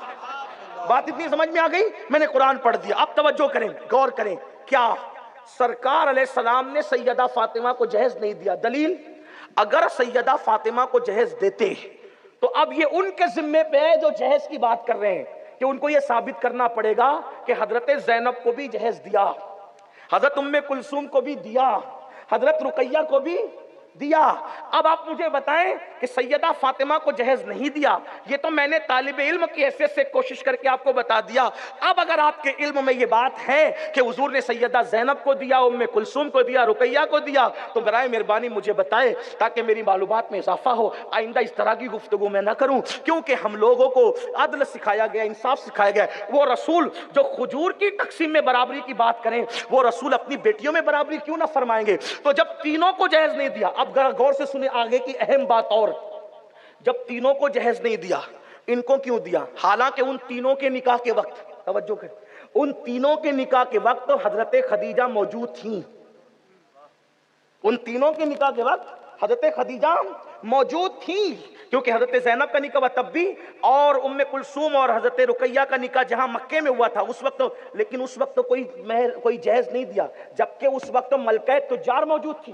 بات اتنی سمجھ میں آ گئی؟ میں نے قرآن پڑھ دیا. اب توجہ کریں، غور کریں. کیا سرکار علیہ السلام نے سیدہ فاطمہ کو جہیز نہیں دیا؟ دلیل، اگر سیدہ فاطمہ کو جہیز دیتے تو اب یہ ان کے ذمے پہ ہے جو جہیز کی بات کر رہے ہیں، کہ ان کو یہ ثابت کرنا پڑے گا کہ حضرت زینب کو بھی جہیز دیا، حضرت ام کلثوم کو بھی دیا، حضرت رقیہ کو بھی دیا. اب آپ مجھے بتائیں کہ سیدہ فاطمہ کو جہیز نہیں دیا. یہ تو میں نے طالب علم کی حیثیت سے کوشش کر کے آپ کو بتا دیا. اب اگر آپ کے علم میں یہ بات ہے کہ حضور نے سیدہ زینب کو دیا، ام کلثوم کو دیا، رقیہ کو دیا، تو برائے مہربانی مجھے بتائیں تاکہ میری معلومات میں اضافہ ہو. آئندہ اس طرح کی گفتگو میں نہ کروں، کیونکہ ہم لوگوں کو عدل سکھایا گیا، انصاف سکھایا گیا. وہ رسول جو کھجور کی تقسیم میں برابری کی بات کریں، وہ رسول اپنی بیٹیوں میں برابری کیوں نہ فرمائیں گے؟ تو جب تینوں کو جہیز نہیں دیا، اب غور سے سنیں آگے کی اہم بات، اور جب تینوں کو جہیز نہیں دیا، ان کو کیوں دیا؟ حالانکہ ان تینوں کے نکاح کے وقت، توجہ کریں، ان تینوں کے نکاح کے وقت حضرت خدیجہ موجود تھیں. ان تینوں کے نکاح کے وقت حضرت خدیجہ موجود تھیں، کیونکہ حضرت زینب کا نکاح تب بھی، اور ام کلثوم اور حضرت رقیہ کا نکاح جہاں مکے میں ہوا تھا اس وقت، لیکن اس وقت کوئی جہیز نہیں دیا، جبکہ اس وقت ملکہ تجار موجود تھی،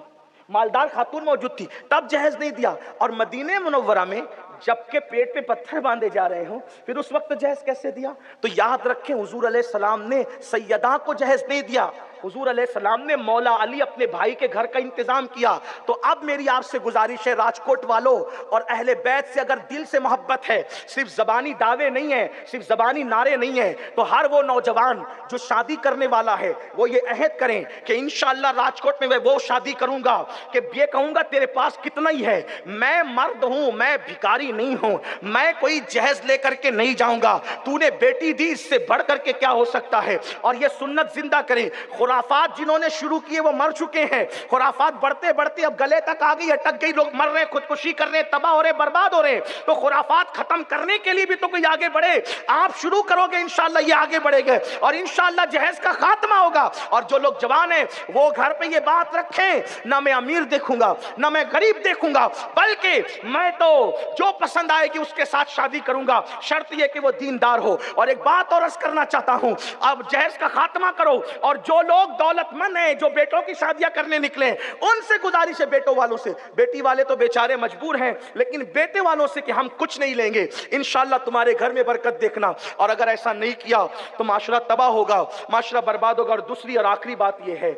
مالدار خاتون موجود تھی، تب جہیز نہیں دیا. اور مدینہ منورہ میں جبکہ پیٹ پہ پتھر باندھے جا رہے ہوں، پھر اس وقت جہیز کیسے دیا؟ تو یاد رکھیں حضور علیہ السلام نے سیدہ کو جہیز نہیں دیا، حضور علیہ السلام نے مولا علی اپنے بھائی کے گھر کا انتظام کیا. تو اب میری آپ سے گزارش ہے راجکوٹ والوں اور اہل بیت سے، اگر دل سے محبت ہے، صرف زبانی دعوے نہیں ہیں، صرف زبانی نعرے نہیں ہیں، تو ہر وہ نوجوان جو شادی کرنے والا ہے وہ یہ عہد کریں کہ انشاءاللہ راجکوٹ میں وہ شادی کروں گا کہ یہ کہوں گا تیرے پاس کتنا ہی ہے، میں مرد ہوں، میں بھکاری نہیں ہوں، میں کوئی جہیز لے کر کے نہیں جاؤں گا، تو نے بیٹی دی، اس سے بڑھ کر کے کیا ہو سکتا ہے. اور یہ سنت زندہ کریں. خرافات جنہوں نے شروع کیے وہ مر چکے ہیں، خرافات بڑھتے بڑھتے اب گلے تک آ گئی، اٹک گئی، لوگ مر رہے ہیں، خودکشی کر رہے ہیں، تباہ ہو رہے ہیں، برباد ہو رہے ہیں. تو خرافات ختم کرنے کے لیے بھی تو کوئی آگے بڑھے. آپ شروع کرو گے انشاءاللہ یہ آگے بڑھے گے اور انشاءاللہ جہیز کا خاتمہ ہوگا. اور جو لوگ جوان ہیں وہ گھر پہ یہ بات رکھیں، نہ میں امیر دیکھوں گا نہ میں غریب دیکھوں گا، بلکہ میں تو جو پسند آئے گی اس کے ساتھ شادی کروں گا، شرط یہ کہ وہ دیندار ہو. اور ایک بات اور عرض کرنا چاہتا ہوں، اب جہیز کا خاتمہ کرو، اور جو لوگ دولت مند ہیں، جو بیٹوں کی شادیاں کرنے نکلے، ان سے گزارش ہے، بیٹوں والوں سے، بیٹی والے تو بیچارے مجبور ہیں، لیکن بیٹے والوں سے کہ ہم کچھ نہیں لیں گے، انشاءاللہ تمہارے گھر میں برکت دیکھنا. اور اگر ایسا نہیں کیا تو معاشرہ تباہ ہوگا، معاشرہ برباد ہوگا. اور دوسری اور آخری بات یہ ہے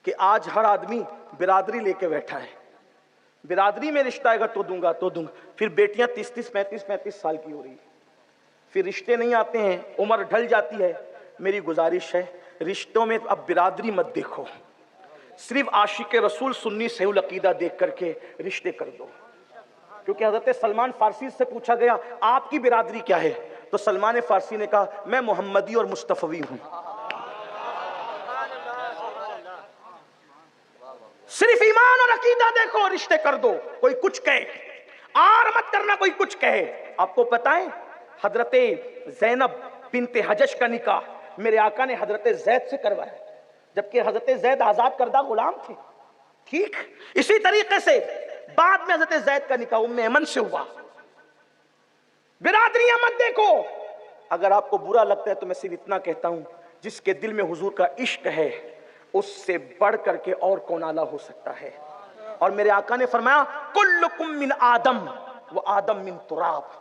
کہ آج ہر آدمی برادری لے کے بیٹھا ہے، برادری میں رشتہ آئے گا تو دوں گا تو دوں گا. پھر بیٹیاں 30 35 سال کی ہو رہی ہیں، پھر رشتے نہیں آتے ہیں، عمر ڈھل جاتی ہے. میری گزارش ہے رشتوں میں اب برادری مت دیکھو، صرف عاشق رسول سنی صحیح العقیدہ دیکھ کر کے رشتے کر دو. کیونکہ حضرت سلمان فارسی سے پوچھا گیا آپ کی برادری کیا ہے، تو سلمان فارسی نے کہا میں محمدی اور مصطفی ہوں. صرف ایمان اور عقیدہ دیکھو، رشتے کر دو. کوئی کچھ کہے آر مت کرنا، کوئی کچھ کہے. آپ کو پتہ ہے حضرت زینب بنت حجش کا نکاح میرے آقا نے حضرت زید سے کروایا، جبکہ حضرت زید آزاد کردہ غلام تھے. ٹھیک اسی طریقے سے بعد میں حضرت زید کا نکاح ام ایمن سے ہوا. برادریاں مت دیکھو. اگر آپ کو برا لگتا ہے تو میں صرف اتنا کہتا ہوں، جس کے دل میں حضور کا عشق ہے اس سے بڑھ کر کے اور کون اعلیٰ ہو سکتا ہے. اور میرے آقا نے فرمایا کلکم من آدم و آدم من تراب،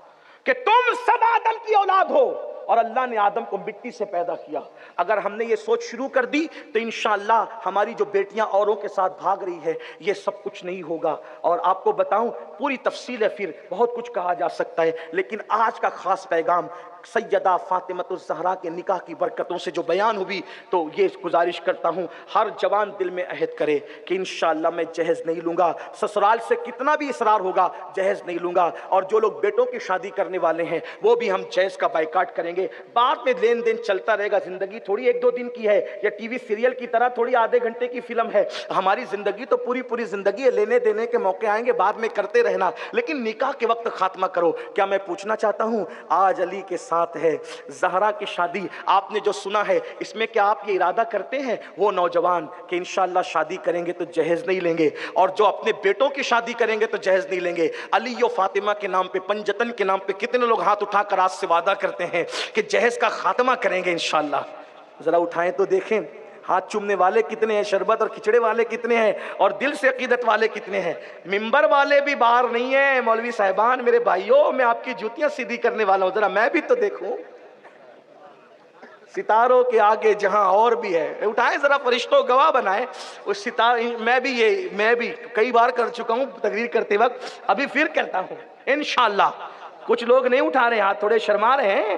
کہ تم سب آدم کی اولاد ہو اور اللہ نے آدم کو مٹی سے پیدا کیا. اگر ہم نے یہ سوچ شروع کر دی تو انشاءاللہ ہماری جو بیٹیاں اوروں کے ساتھ بھاگ رہی ہے یہ سب کچھ نہیں ہوگا. اور آپ کو بتاؤں پوری تفصیل ہے، پھر بہت کچھ کہا جا سکتا ہے، لیکن آج کا خاص پیغام سیدہ فاطمۃ الزہرا کے نکاح کی برکتوں سے جو بیان ہوئی، تو یہ گزارش کرتا ہوں ہر جوان دل میں عہد کرے کہ انشاءاللہ میں جہیز نہیں لوں گا، سسرال سے کتنا بھی اصرار ہوگا جہیز نہیں لوں گا. اور جو لوگ بیٹوں کی شادی کرنے والے ہیں وہ بھی ہم جہیز کا بائیکاٹ کریں گے. بعد میں لین دین چلتا رہے گا، زندگی تھوڑی 1-2 دن کی ہے، یا ٹی وی سیریل کی طرح تھوڑی آدھے گھنٹے کی فلم ہے. ہماری زندگی تو پوری زندگی ہے، لینے دینے کے موقع آئیں گے، بعد میں کرتے رہنا، لیکن نکاح کے وقت خاتمہ کرو. کیا میں پوچھنا چاہتا ہوں آج علی کے ساتھ ہے زہرا کی شادی، آپ نے جو سنا ہے اس میں کیا آپ یہ ارادہ کرتے ہیں وہ نوجوان کہ انشاءاللہ شادی کریں گے تو جہیز نہیں لیں گے، اور جو اپنے بیٹوں کی شادی کریں گے تو جہیز نہیں لیں گے؟ علی و فاطمہ کے نام پہ، پنجتن کے نام پہ کتنے لوگ ہاتھ اٹھا کر آج سے وعدہ کرتے ہیں کہ جہیز کا خاتمہ کریں گے انشاءاللہ؟ ذرا اٹھائیں تو دیکھیں ہاتھ چومنے والے کتنے ہیں، شربت اور کھچڑے والے کتنے ہیں، اور دل سے عقیدت والے کتنے ہیں. ممبر والے بھی باہر نہیں ہیں. مولوی صاحبان، میرے بھائیوں، میں آپ کی جوتیاں سیدھی کرنے والا ہوں، ذرا میں بھی تو دیکھوں. ستاروں کے آگے جہاں اور بھی ہے، اٹھائیں ذرا، فرشتوں گواہ بنائیں. اس ستارے میں بھی کئی بار کر چکا ہوں تقریر کرتے وقت، ابھی پھر کرتا ہوں انشاءاللہ. کچھ لوگ نہیں اٹھا رہے ہاتھ، تھوڑے شرما رہے ہیں.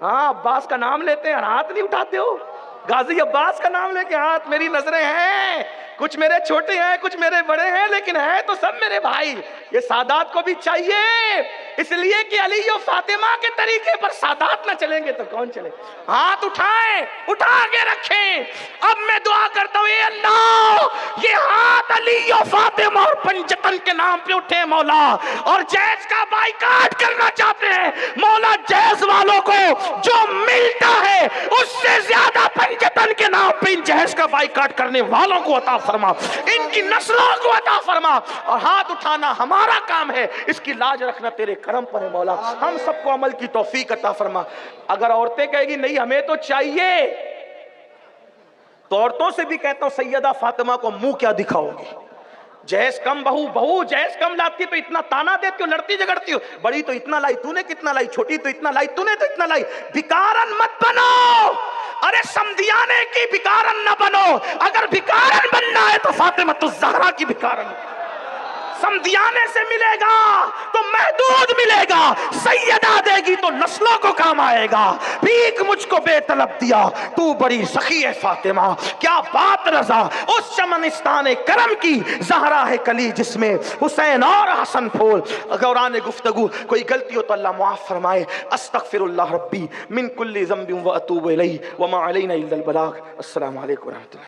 ہاں عباس کا نام لیتے ہیں ہاتھ نہیں اٹھاتے ہو، غازی عباس کا نام لے کے ہاتھ. میری نظریں ہیں، کچھ میرے چھوٹے ہیں کچھ میرے بڑے ہیں، لیکن ہیں تو سب میرے بھائی. یہ سادات کو بھی چاہیے، اس لیے کہ علی و فاطمہ کے طریقے پر سادات نہ چلیں گے تو کون چلے. ہاتھ اٹھائیں، اٹھا کے رکھیں. اب میں دعا کرتا ہوں اے اللہ یہ ہاتھ حضرات علی و فاطمہ اور پنجتن کے نام پہ اٹھے مولا اور جہیز کا بائیکاٹ کرنا چاہتے ہیں مولا، جہیز والوں کو جو ملتا ہے اس سے زیادہ پنجتن کے نام پہ ان جہیز کا بائیکاٹ کرنے والوں کو عطا فرما، ان کی نسلوں کو عطا فرما، اور ہاتھ اٹھانا ہمارا کام ہے، اس کی لاج رکھنا تیرے کرم پر ہے مولا، ہم سب کو عمل کی توفیق عطا فرما۔ اگر عورتیں کہے گی نہیں ہمیں تو چاہیے، تو عورتوں سے بھی کہتا ہوں سیدہ فاطمہ کو منہ کیا دکھاؤ گی؟ جہیز کم بہو جہیز کم لاتی تو اتنا تانا دیتی ہو، لڑتی جھگڑتی ہو، بڑی تو اتنا لائی تو نے کتنا لائی، چھوٹی تو اتنا لائی تو نے تو اتنا لائی، بھکارن مت بنو، ارے سمدھیانے کی بھکارن نہ بنو، اگر بھکارن بننا ہے تو فاطمہ الزہرا کی بھکارن، سمدھیانے سے ملے گا تو محدود ملے گا، سیدہ دے گی تو نسلوں کو کام آئے گا، بھیک مجھ کو بے طلب دیا تو بڑی سخی ہے فاطمہ، کیا بات رضا، اس چمنستان کرم کی زہرا ہے کلی جس میں حسین اور حسن پھول۔ دوران گفتگو کوئی غلطی ہو تو اللہ معاف فرمائے، استغفر اللہ ربی من کل ذنب و اتوب الیہ وما علینا الا البلاغ۔ السلام علیکم ورحمۃ اللہ۔